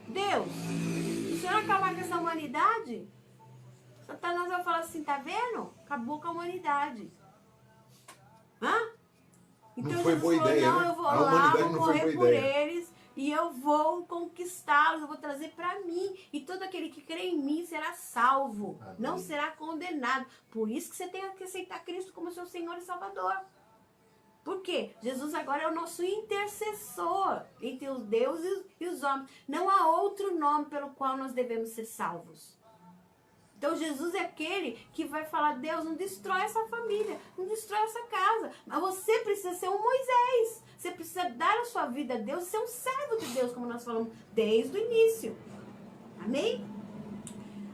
Deus, se o Senhor acabar com essa humanidade, Satanás vai falar assim, tá vendo? Acabou com a humanidade. Hã? Então não foi boa ideia, não, né? eu vou lá, vou morrer por eles e eu vou conquistá-los, eu vou trazer para mim. E todo aquele que crê em mim será salvo, amém, não será condenado. Por isso que você tem que aceitar Cristo como seu Senhor e Salvador. Por quê? Jesus agora é o nosso intercessor entre os deuses e os homens. Não há outro nome pelo qual nós devemos ser salvos. Então Jesus é aquele que vai falar, Deus, não destrói essa família, não destrói essa casa. Mas você precisa ser um Moisés. Você precisa dar a sua vida a Deus, ser um servo de Deus, como nós falamos desde o início. Amém?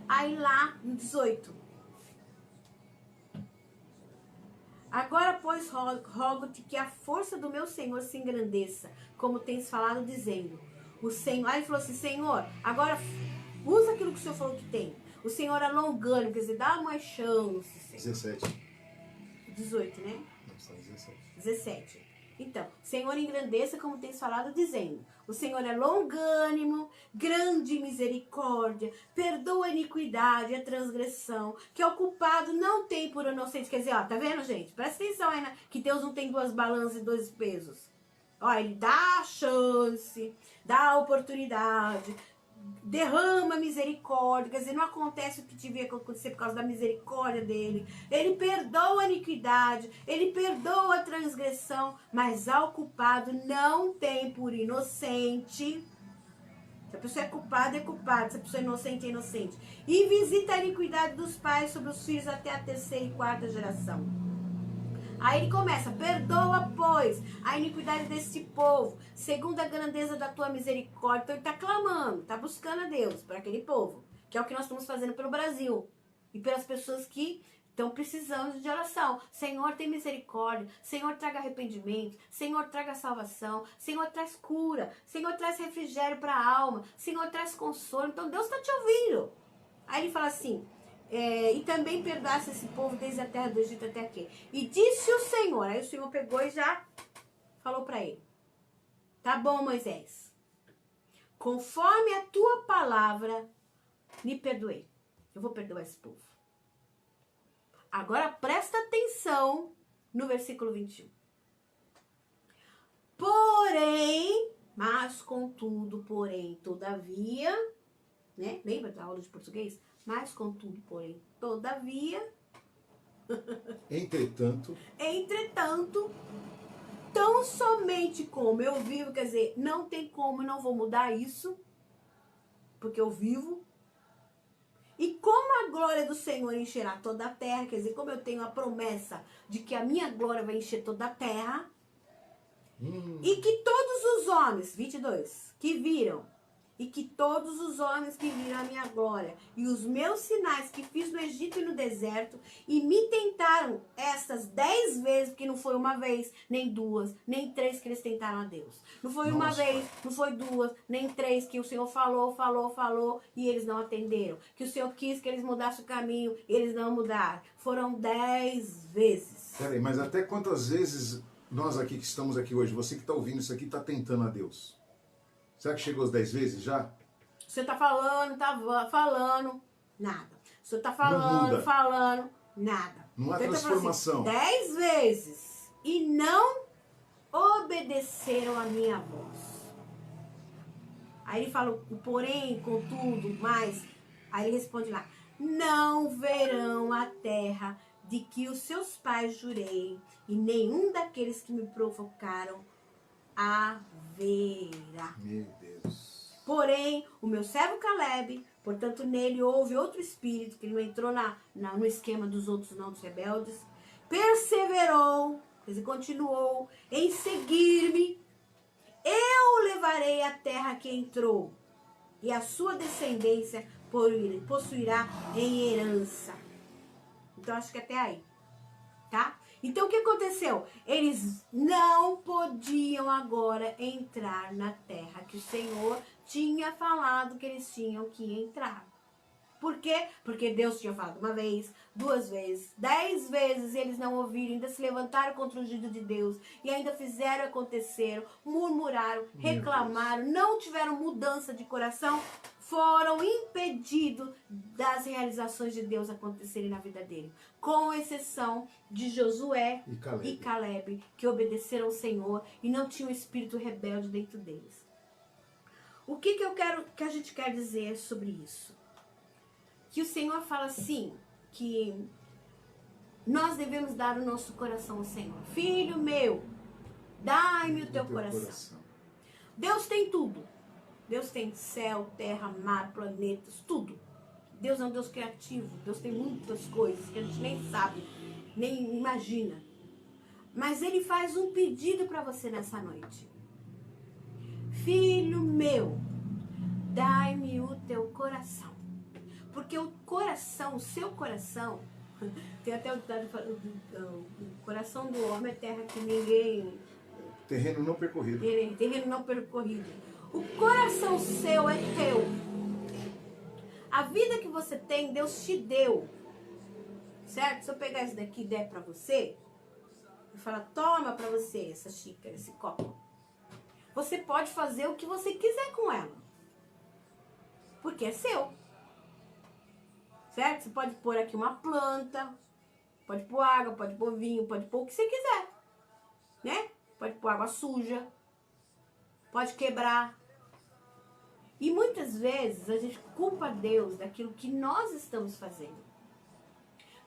Aí lá no 18. Agora, pois, rogo-te que a força do meu Senhor se engrandeça, como tens falado, dizendo. O Senhor, aí ele falou assim, Senhor, agora usa aquilo que o Senhor falou que tem. O Senhor é longânimo, quer dizer, dá mais chance. 17. 18, né? Não, está 17. 17. Então, Senhor engrandeça, como tens falado, dizendo. O Senhor é longânimo, grande em misericórdia, perdoa a iniquidade e a transgressão, que o culpado não tem por inocente. Quer dizer, ó, tá vendo, gente? Presta atenção aí, né? Que Deus não tem duas balanças e dois pesos. Ó, ele dá a chance, dá a oportunidade, derrama misericórdia, quer dizer, não acontece o que devia acontecer por causa da misericórdia dele. Ele perdoa a iniquidade, ele perdoa a transgressão, mas ao culpado não tem por inocente. Se a pessoa é culpada, é culpada. Se a pessoa é inocente, é inocente. E visita a iniquidade dos pais sobre os filhos até a terceira e quarta geração. Aí ele começa, perdoa, pois, a iniquidade desse povo, segundo a grandeza da tua misericórdia. Então ele está clamando, está buscando a Deus para aquele povo, que é o que nós estamos fazendo pelo Brasil. E pelas pessoas que estão precisando de oração. Senhor, tem misericórdia. Senhor, traga arrependimento. Senhor, traga salvação. Senhor, traz cura. Senhor, traz refrigério para a alma. Senhor, traz consolo. Então Deus está te ouvindo. Aí ele fala assim... e também perdoasse esse povo desde a terra do Egito até aqui. E disse o Senhor, aí o Senhor pegou e já falou para ele. Tá bom, Moisés. Conforme a tua palavra, me perdoei. Eu vou perdoar esse povo. Agora presta atenção no versículo 21. Porém, mas contudo, porém, todavia, né? Lembra da aula de português? Mas, contudo, porém, todavia... Entretanto, tão somente como eu vivo, quer dizer, não tem como, eu não vou mudar isso, porque eu vivo. E como a glória do Senhor encherá toda a terra, quer dizer, como eu tenho a promessa de que a minha glória vai encher toda a terra, e que todos os homens, 22, que viram, e que todos os homens que viram a minha glória, e os meus sinais que fiz no Egito e no deserto, e me tentaram essas 10 vezes, porque não foi uma vez, nem duas, nem três que eles tentaram a Deus. Não foi uma vez, não foi duas, nem três que o Senhor falou, e eles não atenderam. Que o Senhor quis que eles mudassem o caminho, e eles não mudaram. Foram 10 vezes. Peraí, mas até quantas vezes nós aqui que estamos aqui hoje, você que está ouvindo isso aqui, está tentando a Deus? Será que chegou às 10 vezes já? Você tá falando, nada. Você tá falando, nada. Não há Então, transformação. 10 vezes. E não obedeceram a minha voz. Aí ele fala, porém, contudo, mas... Aí ele responde lá, não verão a terra de que os seus pais jurei, e nenhum daqueles que me provocaram a verá. Meu Deus. Porém, o meu servo Caleb, portanto, nele houve outro espírito, que ele não entrou no esquema dos outros não, dos rebeldes, perseverou, quer dizer, continuou em seguir-me. Eu levarei a terra que entrou, e a sua descendência possuirá em herança. Então, acho que até aí, tá? Então, o que aconteceu? Eles não podiam agora entrar na terra que o Senhor tinha falado que eles tinham que entrar. Por quê? Porque Deus tinha falado uma vez, 2 vezes, 10 vezes, e eles não ouviram, ainda se levantaram contra o ungido de Deus, e ainda fizeram acontecer, murmuraram, reclamaram, não tiveram mudança de coração, foram impedidos das realizações de Deus acontecerem na vida dele. Com exceção de Josué e Caleb, que obedeceram ao Senhor e não tinham um espírito rebelde dentro deles. O que a gente quer dizer sobre isso? Que o Senhor fala assim, que nós devemos dar o nosso coração ao Senhor. Filho meu, dai-me o teu coração. Deus tem tudo. Deus tem céu, terra, mar, planetas, tudo. Deus é um Deus criativo. Deus tem muitas coisas que a gente nem sabe, nem imagina. Mas Ele faz um pedido para você nessa noite. Filho meu, dai-me o teu coração. Porque o coração, o seu coração, tem até o ditado falando, o coração do homem é terra que ninguém... Terreno não percorrido. Terreno não percorrido. O coração seu é teu. A vida que você tem, Deus te deu. Certo? Se eu pegar isso daqui e der pra você, e falar, toma pra você essa xícara, esse copo. Você pode fazer o que você quiser com ela. Porque é seu. Certo? Você pode pôr aqui uma planta, pode pôr água, pode pôr vinho, pode pôr o que você quiser. Né? Pode pôr água suja, pode quebrar. E muitas vezes a gente culpa Deus daquilo que nós estamos fazendo.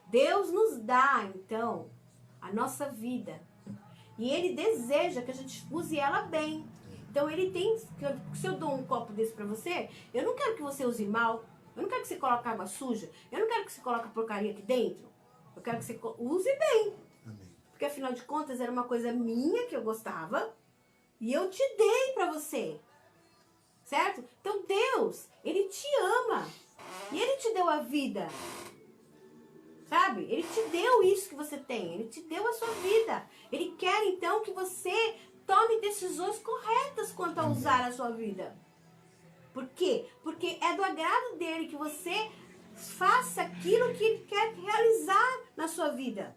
Deus nos dá, então, a nossa vida. E Ele deseja que a gente use ela bem. Então Ele tem, se eu dou um copo desse pra você, eu não quero que você use mal. Eu não quero que você coloque água suja. Eu não quero que você coloque porcaria aqui dentro. Eu quero que você use bem. Amém. Porque afinal de contas era uma coisa minha que eu gostava. E eu te dei pra você. Certo? Então Deus, Ele te ama. E Ele te deu a vida. Sabe? Ele te deu isso que você tem. Ele te deu a sua vida. Ele quer então que você tome decisões corretas quanto a usar a sua vida. Por quê? Porque é do agrado dele que você faça aquilo que ele quer realizar na sua vida.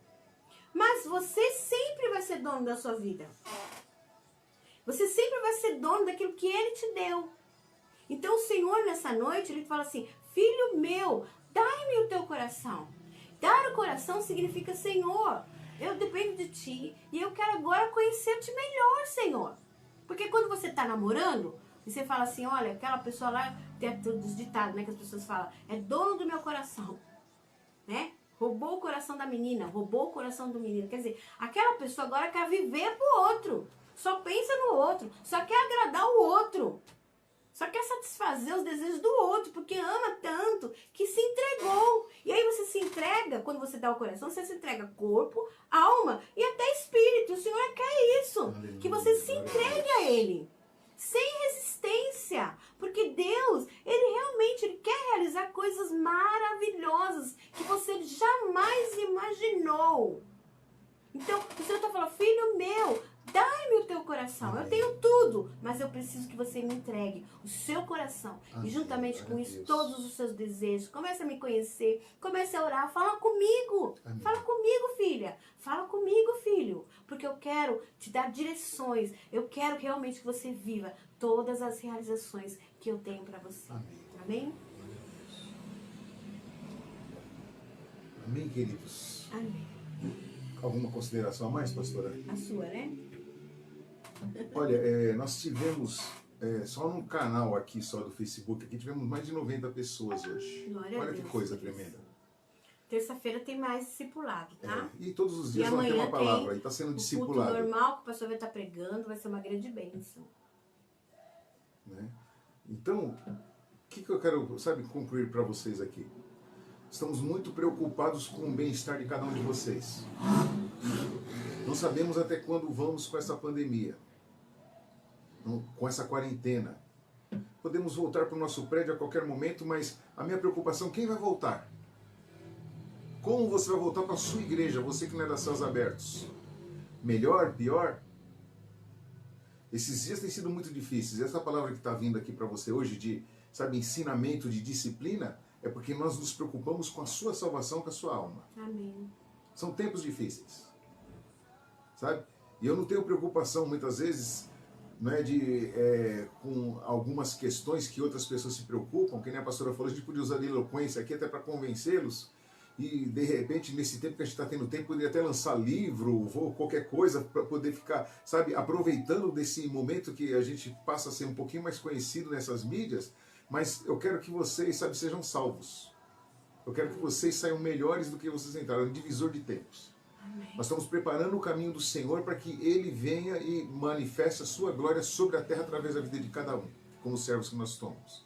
Mas você sempre vai ser dono da sua vida. Você sempre vai ser dono daquilo que ele te deu. Então o Senhor nessa noite, ele fala assim, filho meu, dai-me o teu coração. Dar o coração significa, Senhor, eu dependo de ti e eu quero agora conhecer-te melhor, Senhor. Porque quando você está namorando, e você fala assim, olha, aquela pessoa lá, tem todos os ditados, né, que as pessoas falam, é dono do meu coração, né? Roubou o coração da menina, roubou o coração do menino. Quer dizer, aquela pessoa agora quer viver pro outro, só pensa no outro, só quer agradar o outro. Só quer satisfazer os desejos do outro, porque ama tanto que se entregou. E aí você se entrega, quando você dá o coração, você se entrega corpo, alma e até espírito. O Senhor quer isso, Aleluia. que você se entregue a Ele, sem resistência. Porque Deus, Ele quer realizar coisas maravilhosas que você jamais imaginou. Então, o Senhor está falando, filho meu, dai-me o teu coração. Eu tenho tudo, mas eu preciso que você me entregue o seu coração. E juntamente com isso, todos os seus desejos. Comece a me conhecer, comece a orar. Fala comigo. Amém. Fala comigo, filha. Fala comigo, filho. Porque eu quero te dar direções. Eu quero realmente que você viva todas as realizações que eu tenho para você. Amém. Amém? Amém, queridos. Amém. Alguma consideração a mais, pastora? A sua, né? Olha, nós tivemos, só no canal aqui, só do Facebook, aqui tivemos mais de 90 pessoas hoje. Glória a Olha que Deus, coisa Deus. tremenda. Terça-feira tem mais discipulado, tá? E todos os E dias vão ter amanhã uma palavra, tem e está sendo O culto discipulado. normal que o pastor vai estar pregando vai ser uma grande bênção. Né? Então, o que eu quero, concluir para vocês aqui? Estamos muito preocupados com o bem-estar de cada um de vocês. Não sabemos até quando vamos com essa pandemia, com essa quarentena. Podemos voltar para o nosso prédio a qualquer momento, mas a minha preocupação, quem vai voltar? Como você vai voltar para a sua igreja, você que não é da Céus Abertos? Melhor, pior? Esses dias têm sido muito difíceis. Essa palavra que está vindo aqui para você hoje, de ensinamento, de disciplina, é porque nós nos preocupamos com a sua salvação, com a sua alma. Amém. São tempos difíceis. Sabe? E eu não tenho preocupação, muitas vezes, com algumas questões que outras pessoas se preocupam, que nem a pastora falou, a gente podia usar de eloquência aqui até para convencê-los, e de repente, nesse tempo que a gente está tendo tempo, poderia até lançar livro, ou qualquer coisa, para poder ficar, aproveitando desse momento que a gente passa a ser um pouquinho mais conhecido nessas mídias, mas eu quero que vocês, sejam salvos. Eu quero que vocês saiam melhores do que vocês entraram, um divisor de tempos. Amém. Nós estamos preparando o caminho do Senhor para que Ele venha e manifeste a sua glória sobre a terra através da vida de cada um, como servos que nós somos.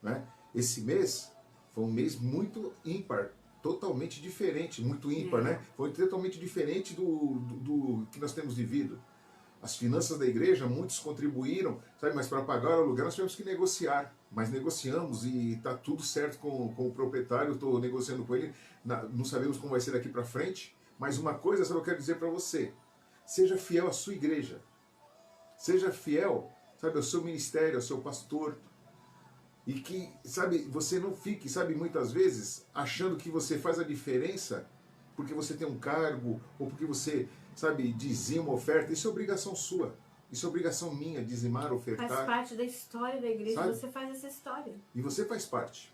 Né? Esse mês foi um mês muito ímpar, totalmente diferente, muito ímpar, né? Foi totalmente diferente do que nós temos vivido. As finanças da igreja, muitos contribuíram, mas para pagar o aluguel nós tivemos que negociar. Mas negociamos e está tudo certo com o proprietário, estou negociando com ele, não sabemos como vai ser daqui para frente, mas uma coisa eu quero dizer para você, seja fiel à sua igreja, seja fiel, ao seu ministério, ao seu pastor, e que, você não fique, muitas vezes, achando que você faz a diferença porque você tem um cargo, ou porque você, dizima, oferta. Isso é obrigação sua. Isso é obrigação minha, dizimar, ofertar. Faz parte da história da igreja, você faz essa história. E você faz parte.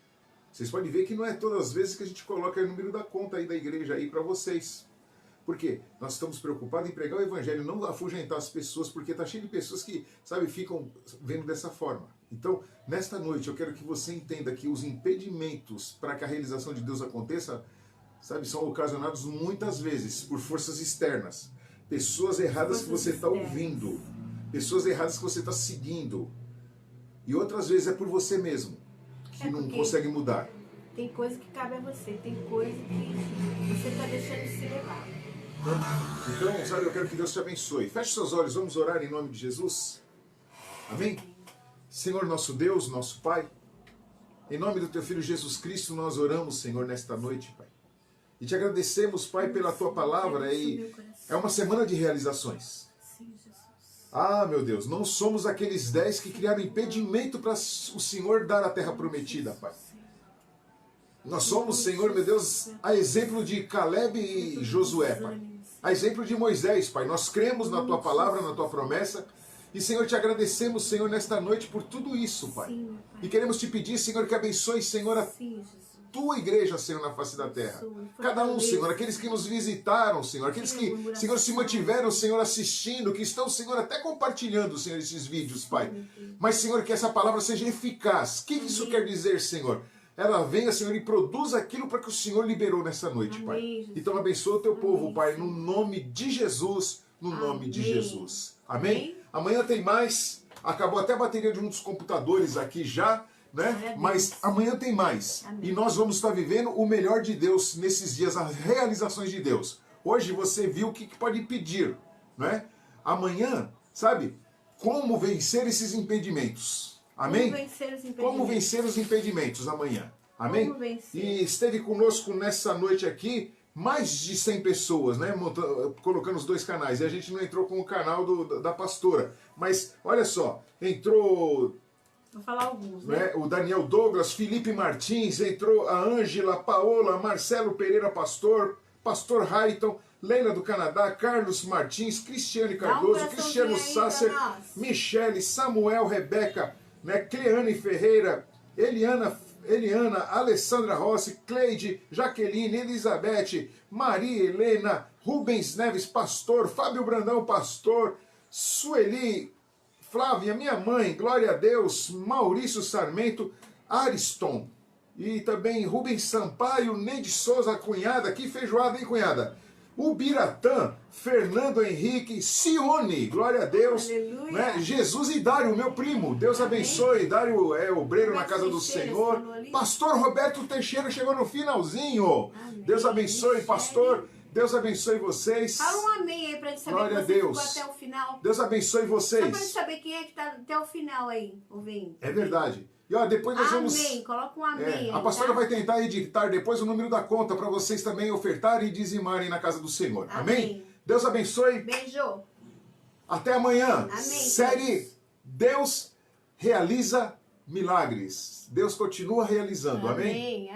Vocês podem ver que não é todas as vezes que a gente coloca o número da conta aí da igreja aí para vocês. Por quê? Nós estamos preocupados em pregar o evangelho, não afugentar as pessoas, porque está cheio de pessoas que, ficam vendo dessa forma. Então, nesta noite, eu quero que você entenda que os impedimentos para que a realização de Deus aconteça, são ocasionados muitas vezes por forças externas. Pessoas erradas que você está ouvindo. Pessoas erradas que você está seguindo. E outras vezes é por você mesmo, que não consegue mudar. Tem coisa que cabe a você, tem coisa que você está deixando de se levar. Então, eu quero que Deus te abençoe. Feche seus olhos, vamos orar em nome de Jesus. Amém? Senhor nosso Deus, nosso Pai, em nome do Teu Filho Jesus Cristo, nós oramos, Senhor, nesta noite, Pai. E te agradecemos, Pai, pela Tua palavra. E é uma semana de realizações. Sim, Jesus. Ah, meu Deus, não somos aqueles 10 que criaram impedimento para o Senhor dar a terra prometida, Pai. Nós somos, Senhor, meu Deus, a exemplo de Caleb e Josué, Pai. A exemplo de Moisés, Pai. Nós cremos na Tua palavra, na Tua promessa. E, Senhor, te agradecemos, Senhor, nesta noite por tudo isso, Pai. Sim, Pai. E queremos te pedir, Senhor, que abençoe, Senhor, a Tua igreja, Senhor, na face da terra. Cada um, Senhor, aqueles que nos visitaram, Senhor, aqueles que, Senhor, se mantiveram, Senhor, assistindo, que estão, Senhor, até compartilhando, Senhor, esses vídeos, Pai. Mas, Senhor, que essa palavra seja eficaz. O que isso quer dizer, Senhor? Ela venha, Senhor, e produza aquilo para que o Senhor liberou nessa noite, Pai. Então abençoa o Teu povo, Pai, no nome de Jesus, no nome de Jesus. Amém? Amanhã tem mais. Acabou até a bateria de um dos computadores aqui já, né? Mas amanhã tem mais. Amém. E nós vamos estar vivendo o melhor de Deus nesses dias, as realizações de Deus. Hoje você viu o que pode pedir, né? Amanhã, sabe? Como vencer esses impedimentos. Amém? Como vencer os impedimentos. Como vencer os impedimentos amanhã. Amém? Como vencer. E esteve conosco nessa noite aqui mais de 100 pessoas, né? Colocando os dois canais. E a gente não entrou com o canal da pastora. Mas, olha só, entrou... Vou falar alguns, né? O Daniel Douglas, Felipe Martins, entrou a Ângela, Paola, Marcelo Pereira Pastor, Pastor Raiton, Leila do Canadá, Carlos Martins, Cristiane Cardoso, Cristiano Sasser, Michele, Samuel, Rebeca, né? Cleane Ferreira, Eliana, Alessandra Rossi, Cleide, Jaqueline, Elizabeth, Maria Helena, Rubens Neves, Pastor, Fábio Brandão, Pastor, Sueli, Flávia, minha mãe, glória a Deus, Maurício Sarmento, Ariston, e também Rubens Sampaio, Neide Souza, cunhada, que feijoada, hein, cunhada? O Biratã, Fernando Henrique, Sione, glória a Deus, né? Jesus e Dário, meu primo, Deus abençoe, Dário é obreiro na casa do Senhor, Pastor Roberto Teixeira chegou no finalzinho, Deus abençoe, pastor, Deus abençoe vocês. Fala um amém aí pra gente saber Glória que você a Deus. ficou até o final. Deus abençoe vocês. Só pra gente saber quem é que tá até o final aí, ouvindo. É verdade. E ó, depois nós vamos... Amém, coloca um amém aí, a pastora tá? vai tentar editar depois o número da conta para vocês também ofertarem e dizimarem na casa do Senhor. Amém? Deus abençoe. Beijo. Até amanhã. Amém. Série Deus realiza milagres. Deus continua realizando. Amém? Amém.